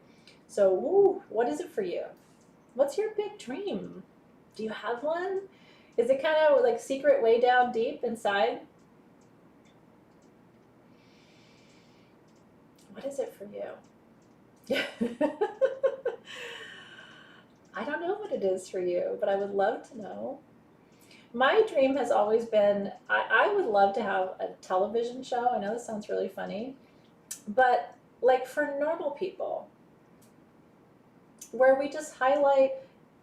So, woo, what is it for you? What's your big dream? Do you have one? Is it kind of like secret way down deep inside? What is it for you? I don't know what it is for you, but I would love to know. My dream has always been, I would love to have a television show. I know this sounds really funny, but like for normal people, where we just highlight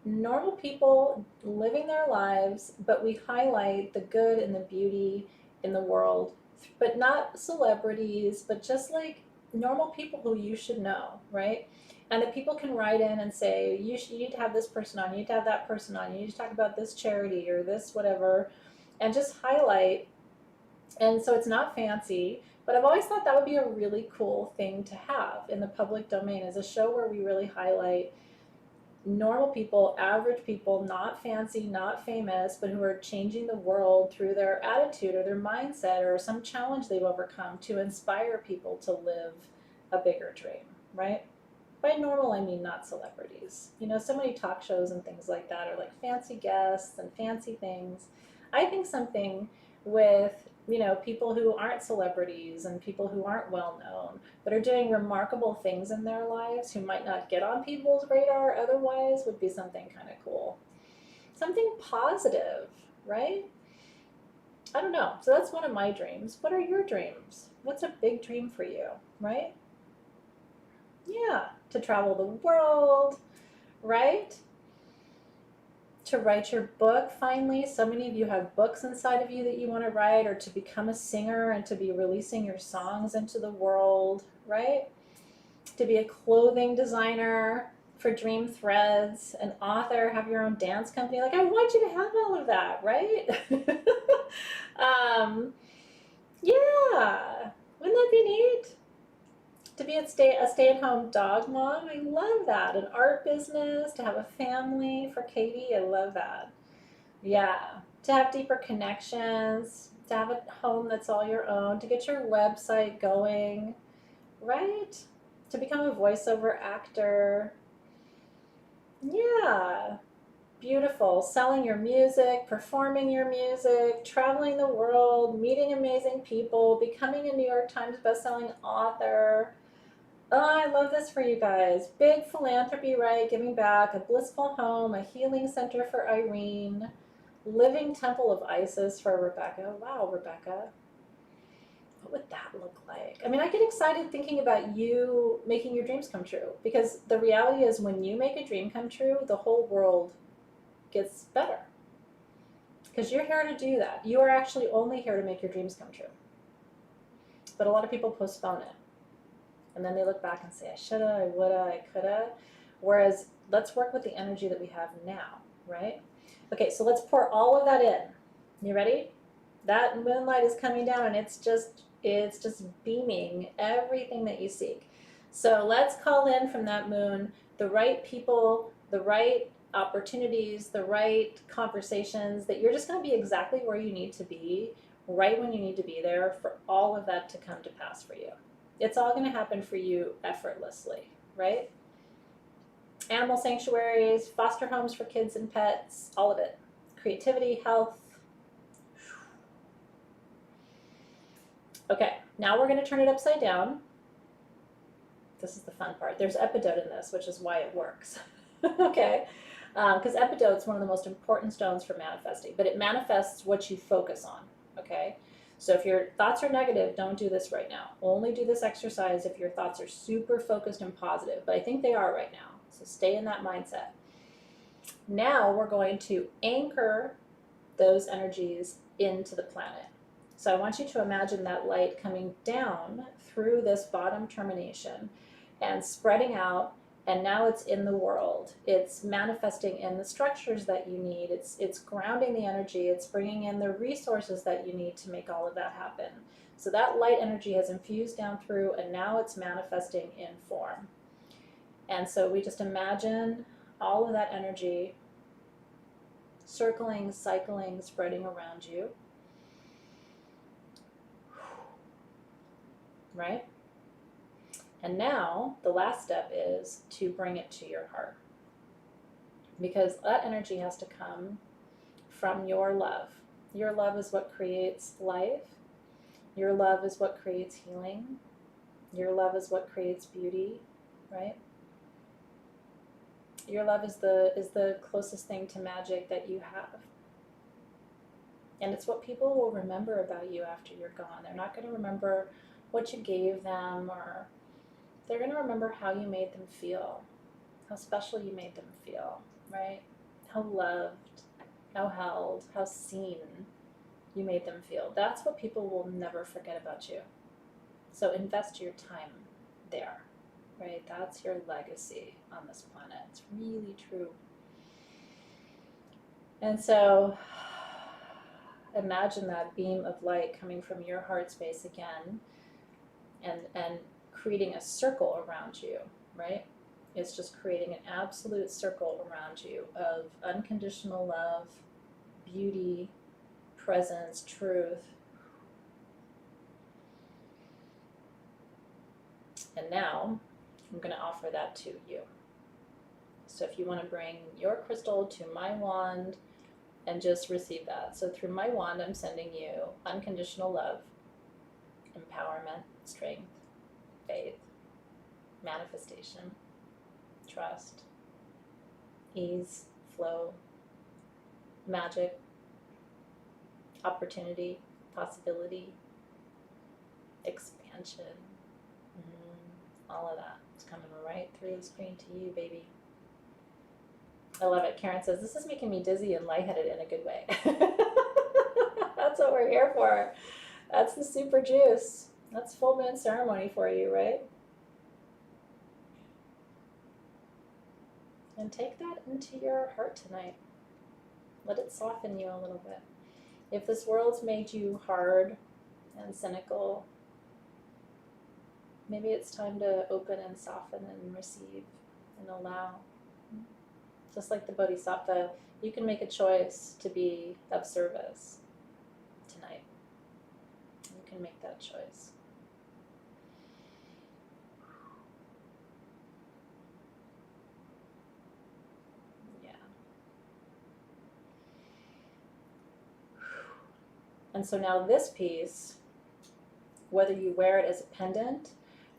normal people living their lives, but we highlight the good and the beauty in the world, but not celebrities, but just like normal people who you should know, right? And that people can write in and say, you need to have this person on, you need to have that person on, you need to talk about this charity or this whatever, and just highlight. And so it's not fancy, but I've always thought that would be a really cool thing to have in the public domain, as a show where we really highlight normal people, average people, not fancy, not famous, but who are changing the world through their attitude or their mindset or some challenge they've overcome, to inspire people to live a bigger dream, right? By normal, I mean not celebrities. You know, so many talk shows and things like that are like fancy guests and fancy things. I think something with, you know, people who aren't celebrities and people who aren't well known, but are doing remarkable things in their lives, who might not get on people's radar otherwise, would be something kind of cool. Something positive, right? I don't know. So that's one of my dreams. What are your dreams? What's a big dream for you, right? Yeah, to travel the world, right? To write your book finally. So many of you have books inside of you that you want to write, or to become a singer and to be releasing your songs into the world, right? To be a clothing designer for Dream Threads, an author, have your own dance company. Like, I want you to have all of that, right? Yeah, wouldn't that be neat? To be a stay-at-home dog mom, I love that. An art business, to have a family for Katie, I love that. Yeah, to have deeper connections, to have a home that's all your own, to get your website going, right? To become a voiceover actor. Yeah, beautiful. Selling your music, performing your music, traveling the world, meeting amazing people, becoming a New York Times bestselling author. Oh, I love this for you guys. Big philanthropy, right? Giving back, a blissful home, a healing center for Irene, living temple of Isis for Rebecca. Wow, Rebecca. What would that look like? I mean, I get excited thinking about you making your dreams come true, because the reality is, when you make a dream come true, the whole world gets better. Because you're here to do that. You are actually only here to make your dreams come true. But a lot of people postpone it. And then they look back and say, I shoulda, I woulda, I coulda. Whereas, let's work with the energy that we have now, right? Okay, so let's pour all of that in. You ready? That moonlight is coming down, and it's just beaming everything that you seek. So let's call in from that moon the right people, the right opportunities, the right conversations, that you're just going to be exactly where you need to be, right when you need to be there for all of that to come to pass for you. It's all going to happen for you effortlessly, right? Animal sanctuaries, foster homes for kids and pets, all of it. Creativity, health. Okay, now we're going to turn it upside down. This is the fun part. There's epidote in this, which is why it works. Okay, because epidote is one of the most important stones for manifesting, but it manifests what you focus on. Okay, so if your thoughts are negative, don't do this right now. Only do this exercise if your thoughts are super focused and positive, but I think they are right now. So stay in that mindset. Now we're going to anchor those energies into the planet. So I want you to imagine that light coming down through this bottom termination and spreading out, and now it's in the world. It's manifesting in the structures that you need. It's grounding the energy. It's bringing in the resources that you need to make all of that happen. So that light energy has infused down through, and now it's manifesting in form. And so we just imagine all of that energy circling, cycling, spreading around you. Right? And now the last step is to bring it to your heart, because that energy has to come from your love. Your love is what creates life. Your love is what creates healing. Your love is what creates beauty, right? Your love is the closest thing to magic that you have. And it's what people will remember about you after you're gone. They're not going to remember what you gave them, or they're going to remember how you made them feel, how special you made them feel, right? How loved, how held, how seen you made them feel. That's what people will never forget about you. So invest your time there, right? That's your legacy on this planet. It's really true. And so imagine that beam of light coming from your heart space again, and creating a circle around you, right? It's just creating an absolute circle around you of unconditional love, beauty, presence, truth. And now I'm going to offer that to you. So if you want to bring your crystal to my wand and just receive that. So through my wand, I'm sending you unconditional love, empowerment, strength, faith, manifestation, trust, ease, flow, magic, opportunity, possibility, expansion. All of that is coming right through the screen to you, baby. I love it. Karen says, this is making me dizzy and lightheaded in a good way. That's what we're here for. That's the super juice. That's full moon ceremony for you, right? And take that into your heart tonight. Let it soften you a little bit. If this world's made you hard and cynical, maybe it's time to open and soften and receive and allow. Just like the Bodhisattva, you can make a choice to be of service tonight. You can make that choice. Yeah. And so now this piece, whether you wear it as a pendant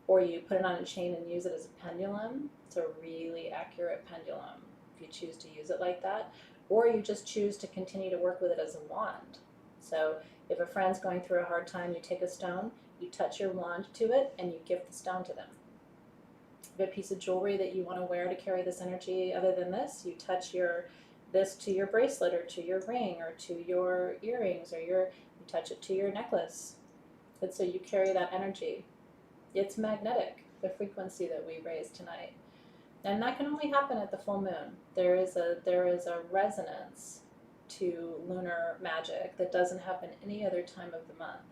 or you put it on a chain and use it as a pendulum, it's a really accurate pendulum if you choose to use it like that, or you just choose to continue to work with it as a wand. So if a friend's going through a hard time, you take a stone, you touch your wand to it, and you give the stone to them. If you have a piece of jewelry that you want to wear to carry this energy other than this, you touch this to your bracelet or to your ring or to your earrings, or you touch it to your necklace. And so you carry that energy. It's magnetic, the frequency that we raised tonight. And that can only happen at the full moon. There is a resonance to lunar magic that doesn't happen any other time of the month,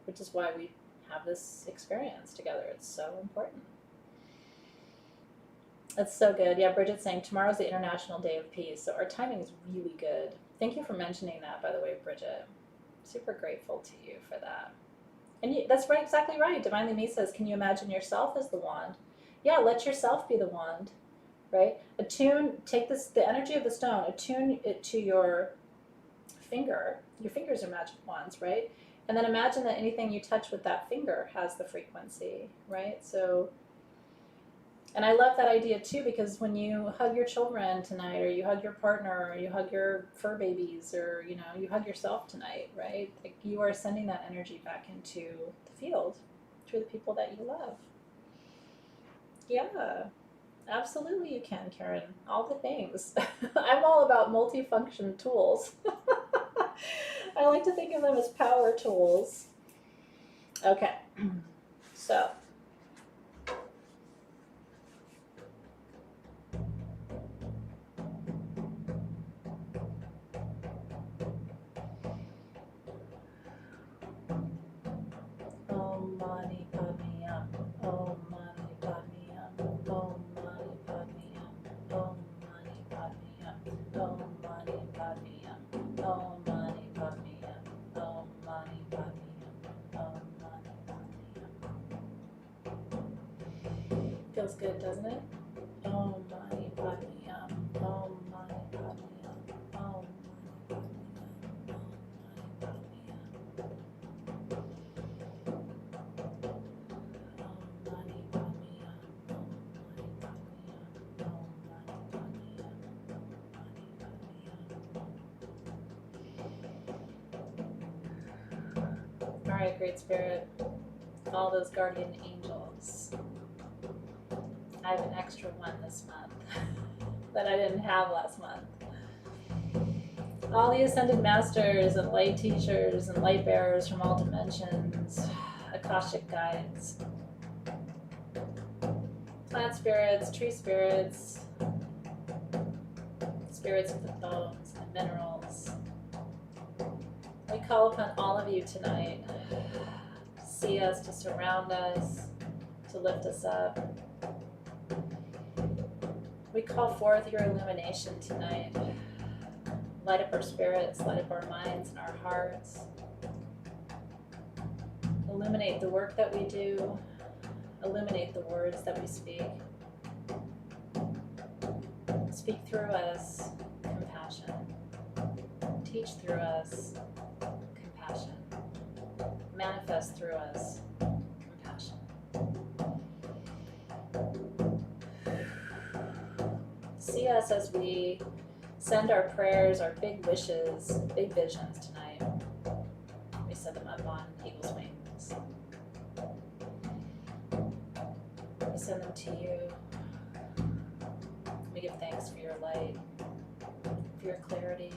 which is why we have this experience together. It's so important. That's so good. Yeah, Bridget's saying tomorrow's the International Day of Peace. So our timing is really good. Thank you for mentioning that, by the way, Bridget. Super grateful to you for that. And that's right, exactly right. Divinely Me says, can you imagine yourself as the wand? Yeah, let yourself be the wand, right? Take the energy of the stone, attune it to your finger. Your fingers are magic wands, right? And then imagine that anything you touch with that finger has the frequency, right? So, and I love that idea too, because when you hug your children tonight, or you hug your partner, or you hug your fur babies, or you hug yourself tonight, right? Like you are sending that energy back into the field to the people that you love. Yeah, absolutely you can, Karen. All the things. I'm all about multifunction tools. I like to think of them as power tools. Okay, so Om Mani Padme Hum. Om Mani Padme Hum. Om Mani Padme Hum. Om Mani Padme Hum. Om Mani Padme Hum. Om Mani Padme Hum. Om Mani Padme Hum. Om Mani Padme Hum. Feels good, doesn't it? Om Mani Padme Hum. Om Mani Padme Hum. Om Mani Padme Hum. Om Mani Padme Hum. All right, Great Spirit, all those guardian angels. I have an extra one this month that I didn't have last month. All the ascended masters and light teachers and light bearers from all dimensions, Akashic guides, plant spirits, tree spirits, spirits of the bones and minerals. We call upon all of you tonight to see us, to surround us, to lift us up. We call forth your illumination tonight. Light up our spirits, light up our minds and our hearts. Illuminate the work that we do. Illuminate the words that we speak. Speak through us compassion. Teach through us compassion. Manifest through us compassion. See us as we send our prayers, our big wishes, big visions tonight. We set them up on eagle's wings. We send them to you. We give thanks for your light, for your clarity,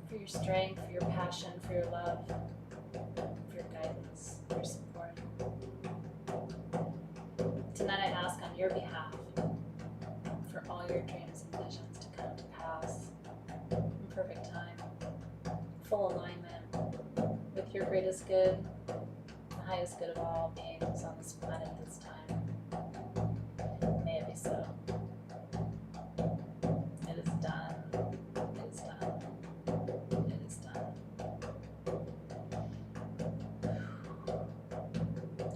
for your strength, for your passion, for your love, for your guidance, for your support. Tonight I ask on your behalf for all your dreams and visions to come to pass in perfect time, full alignment with your greatest good, the highest good of all beings on this planet this time. May it be so. It is done. It is done. It is done.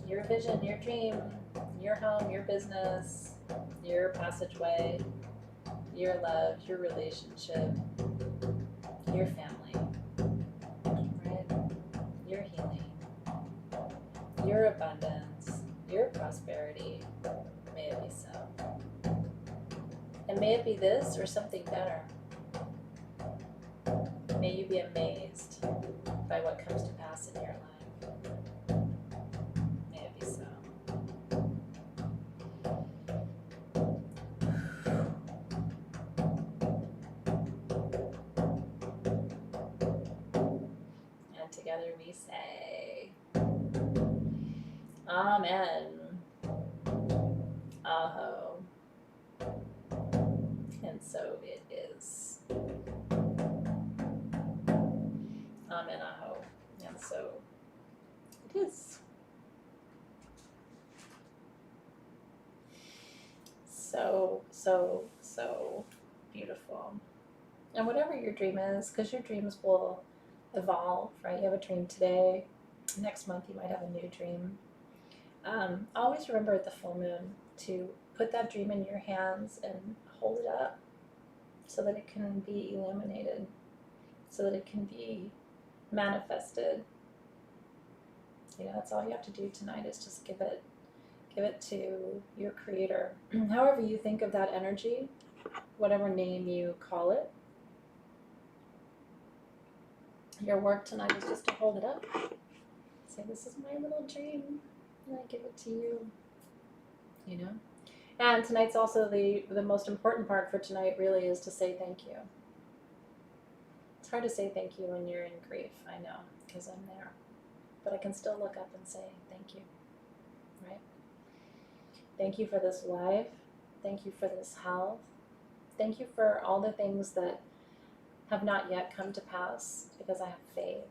Your vision, your dream, your home, your business, your passageway, your love, your relationship, your family, right? Your healing, your abundance, your prosperity. May it be so. And may it be this or something better. May you be amazed by what comes to pass in your life. May it be so. And together we say, Amen. Aho. And so it is. Amen, aho. And so it is. so, so beautiful. And whatever your dream is, because your dreams will evolve, right? You have a dream today, next month you might have a new dream. Always remember at the full moon to put that dream in your hands and hold it up so that it can be illuminated, so that it can be manifested. You know, that's all you have to do tonight is just give it to your creator. However you think of that energy, whatever name you call it, your work tonight is just to hold it up. Say, this is my little dream, and I give it to you, you know? And tonight's also the most important part for tonight really is to say thank you. It's hard to say thank you when you're in grief, I know, because I'm there. But I can still look up and say thank you, right? Thank you for this life. Thank you for this health. Thank you for all the things that have not yet come to pass because I have faith.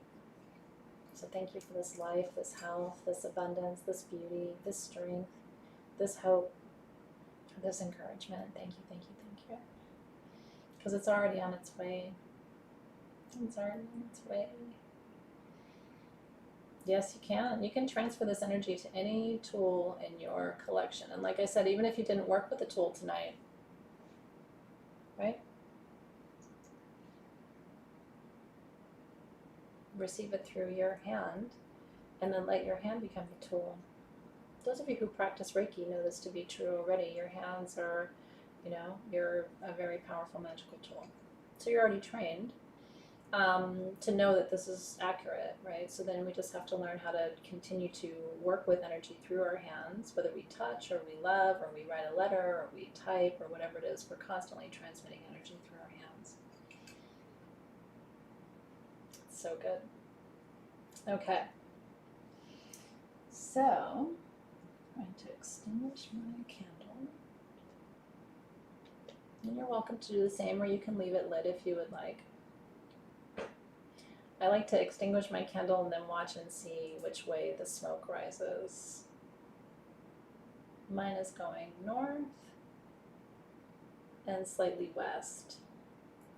So thank you for this life, this health, this abundance, this beauty, this strength, this hope, this encouragement. Thank you, thank you, thank you. Because it's already on its way. It's already on its way. Yes, you can. You can transfer this energy to any tool in your collection. And like I said, even if you didn't work with the tool tonight, right? Receive it through your hand and then let your hand become the tool. Those of you who practice Reiki know this to be true already. Your hands are, you know, you're a very powerful magical tool. So you're already trained to know that this is accurate, right? So then we just have to learn how to continue to work with energy through our hands, whether we touch or we love or we write a letter or we type or whatever it is. We're constantly transmitting energy through our hands. It's so good. Okay. So, I'm going to extinguish my candle. And you're welcome to do the same, or you can leave it lit if you would like. I like to extinguish my candle and then watch and see which way the smoke rises. Mine is going north and slightly west,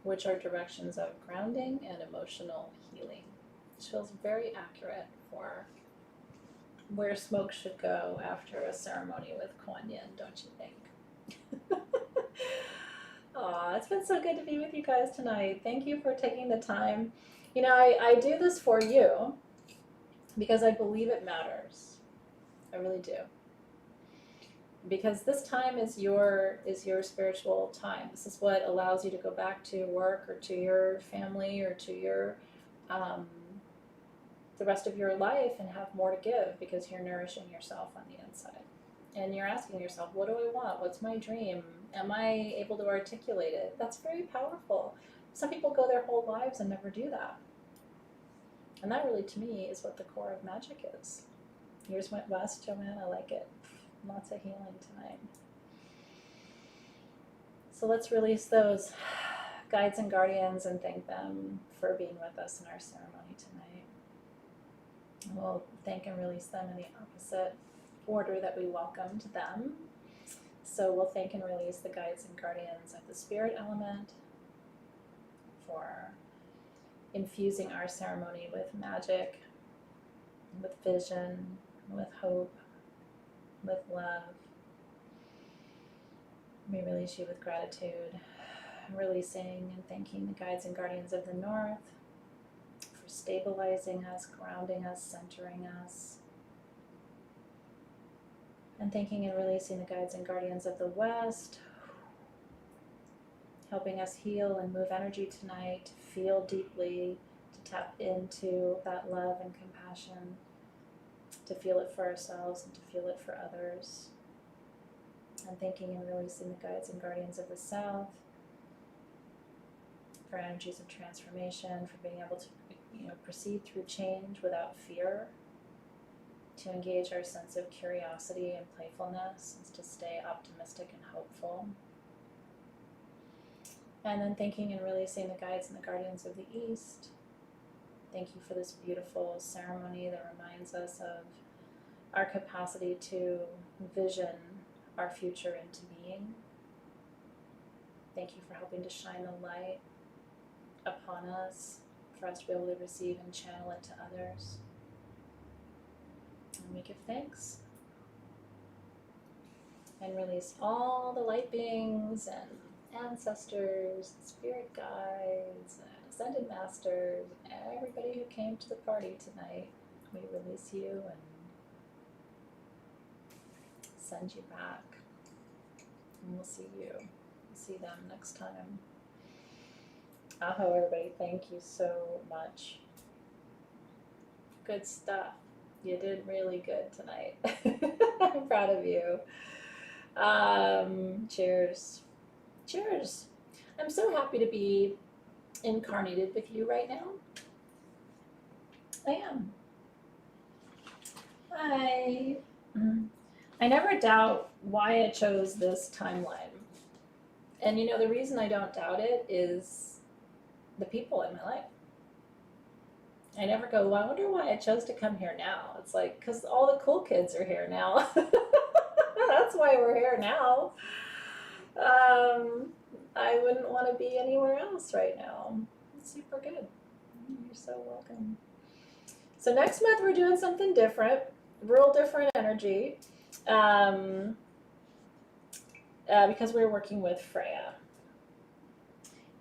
which are directions of grounding and emotional healing. It feels very accurate for where smoke should go after a ceremony with Quan Yin, don't you think? Aw, it's been so good to be with you guys tonight. Thank you for taking the time. You know, I do this for you because I believe it matters. I really do. Because this time is your spiritual time. This is what allows you to go back to work or to your family or to your the rest of your life and have more to give because you're nourishing yourself on the inside. And you're asking yourself, what do I want? What's my dream? Am I able to articulate it? That's very powerful. Some people go their whole lives and never do that. And that really, to me, is what the core of magic is. Yours went west, Joanne. I like it. Lots of healing tonight. So let's release those guides and guardians and thank them for being with us in our ceremony tonight. We'll thank and release them in the opposite order that we welcomed them. So we'll thank and release the guides and guardians of the spirit element for infusing our ceremony with magic, with vision, with hope, with love. We release you with gratitude, releasing and thanking the guides and guardians of the north for stabilizing us, grounding us, centering us. And thanking and releasing the guides and guardians of the west, helping us heal and move energy tonight, to feel deeply, to tap into that love and compassion, to feel it for ourselves and to feel it for others. And thanking and releasing the guides and guardians of the south for energies of transformation, for being able to, proceed through change without fear, to engage our sense of curiosity and playfulness, and to stay optimistic and hopeful. And then thanking and releasing the guides and the guardians of the east. Thank you for this beautiful ceremony that reminds us of our capacity to vision our future into being, Thank you for helping to shine the light upon us, for us to be able to receive and channel it to others. And we give thanks and release all the light beings and ancestors, spirit guides, and ascended masters, and everybody who came to the party tonight. We release you and send you back. And we'll see you. We'll see them next time. Aho, everybody. Thank you so much. Good stuff. You did really good tonight. I'm proud of you. Cheers. Cheers. I'm so happy to be incarnated with you right now. I am. Hi. I never doubt why I chose this timeline. And you know, the reason I don't doubt it is the people in my life. I never go, well, I wonder why I chose to come here now. It's like, because all the cool kids are here now. That's why we're here now. I wouldn't want to be anywhere else right now. It's super good. You're so welcome. So next month we're doing something different, real different energy, because we're working with Freya.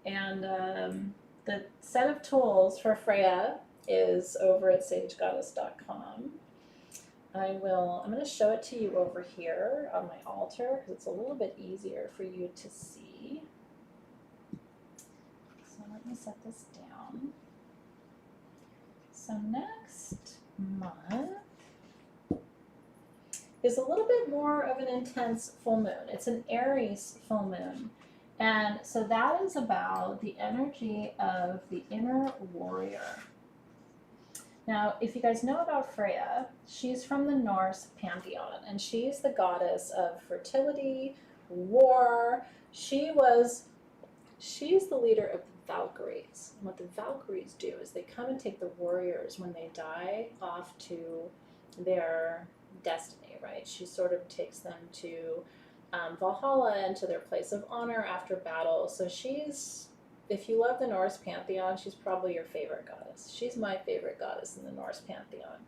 And the set of tools for Freya is over at sagegoddess.com. I'm going to show it to you over here on my altar because it's a little bit easier for you to see. So let me set this down. So next month is a little bit more of an intense full moon. It's an Aries full moon. And so that is about the energy of the inner warrior. Now, if you guys know about Freya, she's from the Norse pantheon, and she's the goddess of fertility, war. She's the leader of the Valkyries. And what the Valkyries do is they come and take the warriors when they die off to their destiny, right? She sort of takes them to Valhalla and to their place of honor after battle. So if you love the Norse pantheon, she's probably your favorite goddess. She's my favorite goddess in the Norse pantheon.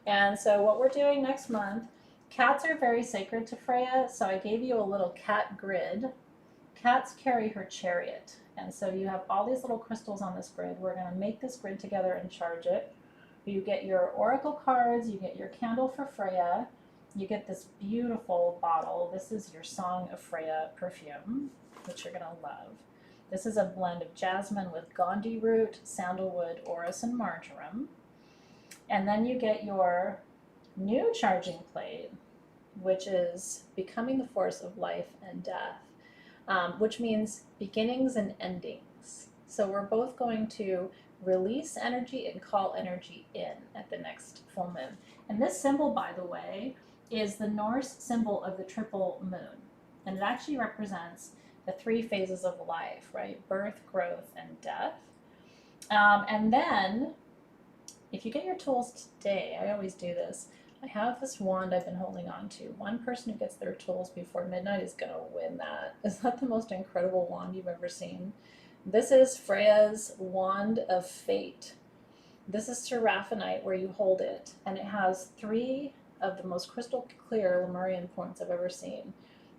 And so what we're doing next month, cats are very sacred to Freya, so I gave you a little cat grid. Cats carry her chariot. And so you have all these little crystals on this grid. We're going to make this grid together and charge it. You get your oracle cards, you get your candle for Freya, you get this beautiful bottle. This is your Song of Freya perfume, which you're going to love. This is a blend of jasmine with Gandhi root, sandalwood, orris, and marjoram. And then you get your new charging plate, which is Becoming the Force of Life and Death, which means beginnings and endings. So we're both going to release energy and call energy in at the next full moon. And this symbol, by the way, is the Norse symbol of the triple moon. And it actually represents the three phases of life, right? Birth, growth, and death. And then, if you get your tools today, I always do this. I have this wand I've been holding on to. One person who gets their tools before midnight is going to win that. Is that the most incredible wand you've ever seen? This is Freya's Wand of Fate. This is seraphinite where you hold it, and it has 3 of the most crystal clear Lemurian points I've ever seen.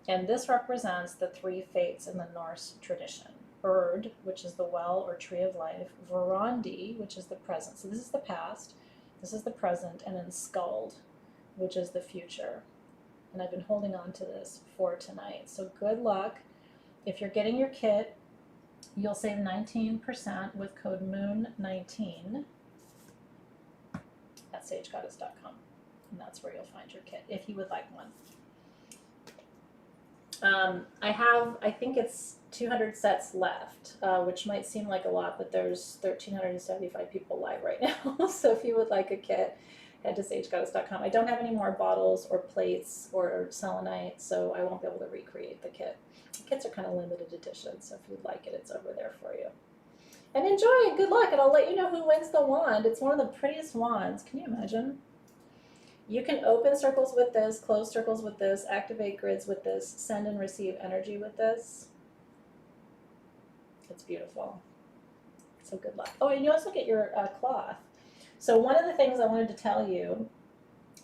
And this represents the 3 fates in the Norse tradition. Erd, which is the well or tree of life, Verandi, which is the present. So this is the past, this is the present, and then Skald, which is the future. And I've been holding on to this for tonight. So good luck. If you're getting your kit, you'll save 19% with code MOON19 at sagegoddess.com. And that's where you'll find your kit, if you would like one. I think it's 200 sets left, which might seem like a lot, but there's 1,375 people live right now. So if you would like a kit, head to sagegoddess.com. I don't have any more bottles or plates or selenite, so I won't be able to recreate the kit. The kits are kind of limited edition, so if you'd like it, it's over there for you. And enjoy it. Good luck, and I'll let you know who wins the wand. It's one of the prettiest wands. Can you imagine? You can open circles with this, close circles with this, activate grids with this, send and receive energy with this. It's beautiful. So good luck. Oh, and you also get your cloth. So one of the things I wanted to tell you,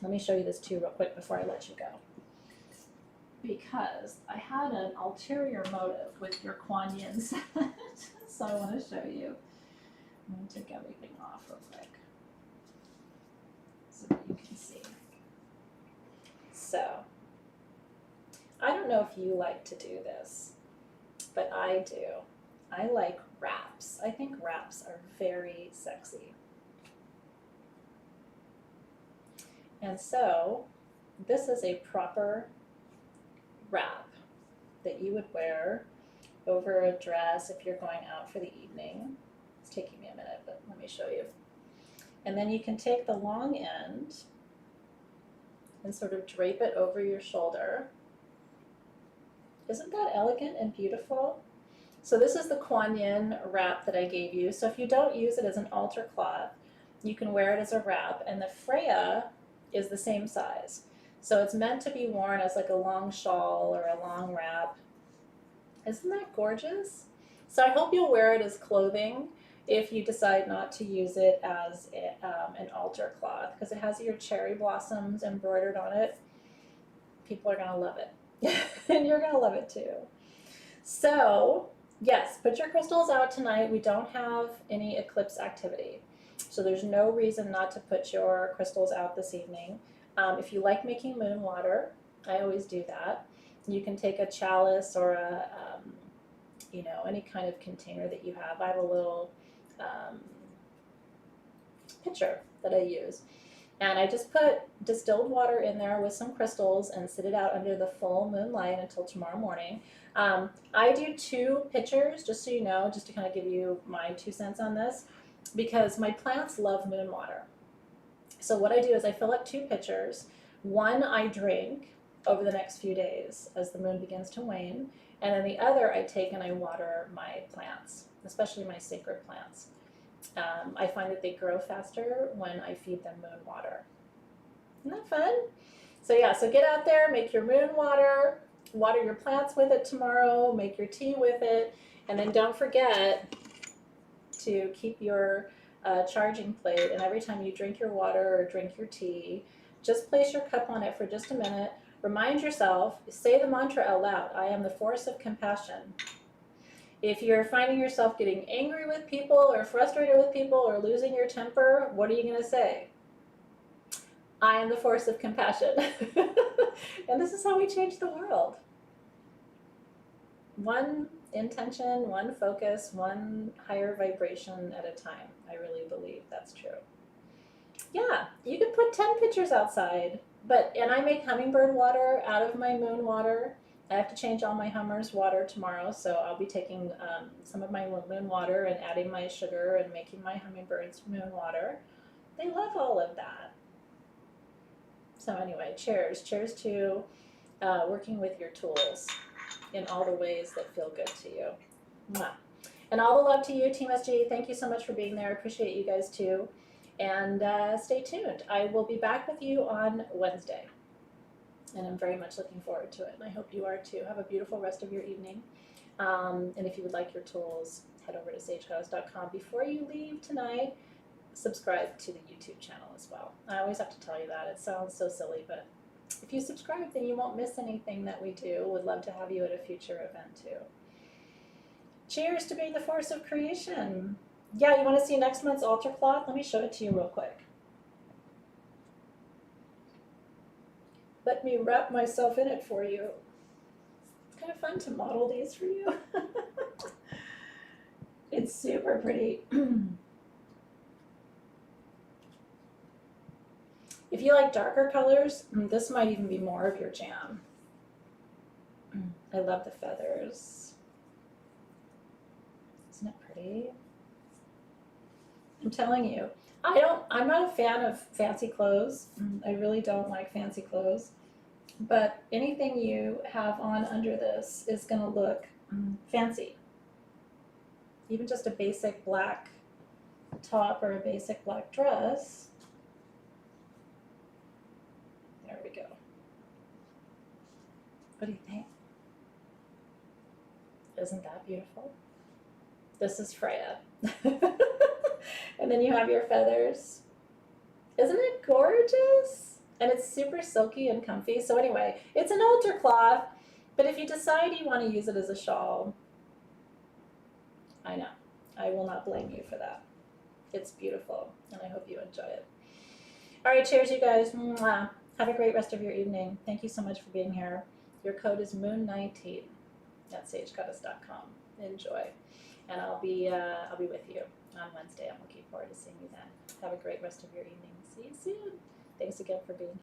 let me show you this too real quick before I let you go. Because I had an ulterior motive with your Quan Yin set. So I want to show you. I'm going to take everything off real quick so that you can see. So, I don't know if you like to do this, but I do. I like wraps. I think wraps are very sexy. And so, this is a proper wrap that you would wear over a dress if you're going out for the evening. It's taking me a minute, but let me show you. And then you can take the long end and sort of drape it over your shoulder. Isn't that elegant and beautiful? So this is the Quan Yin wrap that I gave you. So if you don't use it as an altar cloth, you can wear it as a wrap. And the Freya is the same size. So it's meant to be worn as like a long shawl or a long wrap. Isn't that gorgeous? So I hope you'll wear it as clothing if you decide not to use it as an altar cloth, because it has your cherry blossoms embroidered on it. People are going to love it. And you're going to love it too. So yes, put your crystals out tonight. We don't have any eclipse activity, so there's no reason not to put your crystals out this evening. If you like making moon water, I always do that. You can take a chalice or a, you know, any kind of container that you have. I have a little pitcher that I use. And I just put distilled water in there with some crystals and sit it out under the full moonlight until tomorrow morning. I do 2 pitchers, just so you know, just to kind of give you my 2 cents on this, because my plants love moon water. So what I do is I fill up 2 pitchers. One I drink over the next few days as the moon begins to wane, and then the other I take and I water my plants, especially my sacred plants. I find that they grow faster when I feed them moon water. Isn't that fun? So yeah, so get out there, make your moon water, water your plants with it tomorrow, make your tea with it, and then don't forget to keep your charging plate, and every time you drink your water or drink your tea, just place your cup on it for just a minute. Remind yourself, say the mantra out loud, I am the force of compassion. If you're finding yourself getting angry with people or frustrated with people or losing your temper, what are you going to say? I am the force of compassion. And this is how we change the world. One intention, one focus, one higher vibration at a time. I really believe that's true. Yeah, you can put 10 pitchers outside, and I make hummingbird water out of my moon water. I have to change all my hummers' water tomorrow, so I'll be taking some of my moon water and adding my sugar and making my hummingbirds moon water. They love all of that. So anyway, cheers. Cheers to working with your tools in all the ways that feel good to you. Mwah. And all the love to you, Team SG. Thank you so much for being there. I appreciate you guys too. And stay tuned. I will be back with you on Wednesday. And I'm very much looking forward to it. And I hope you are too. Have a beautiful rest of your evening. And if you would like your tools, head over to sagehouse.com. Before you leave tonight, subscribe to the YouTube channel as well. I always have to tell you that. It sounds so silly, but if you subscribe, then you won't miss anything that we do. Would love to have you at a future event too. Cheers to being the force of creation. Yeah, you want to see next month's altar cloth? Let me show it to you real quick. Let me wrap myself in it for you. It's kind of fun to model these for you. It's super pretty. If you like darker colors, this might even be more of your jam. I love the feathers. Isn't it pretty? I'm telling you, I'm not a fan of fancy clothes. I really don't like fancy clothes. But anything you have on under this is going to look fancy. Even just a basic black top or a basic black dress. There we go. What do you think? Isn't that beautiful? This is Freya. And then you have your feathers. Isn't it gorgeous? And it's super silky and comfy. So anyway, it's an altar cloth, but if you decide you want to use it as a shawl, I know. I will not blame you for that. It's beautiful, and I hope you enjoy it. All right, cheers, you guys. Mwah. Have a great rest of your evening. Thank you so much for being here. Your code is moon19 at sagegoddess.com. Enjoy. And I'll be with you on Wednesday. I'm looking forward to seeing you then. Have a great rest of your evening. See you soon. Thanks again for being here.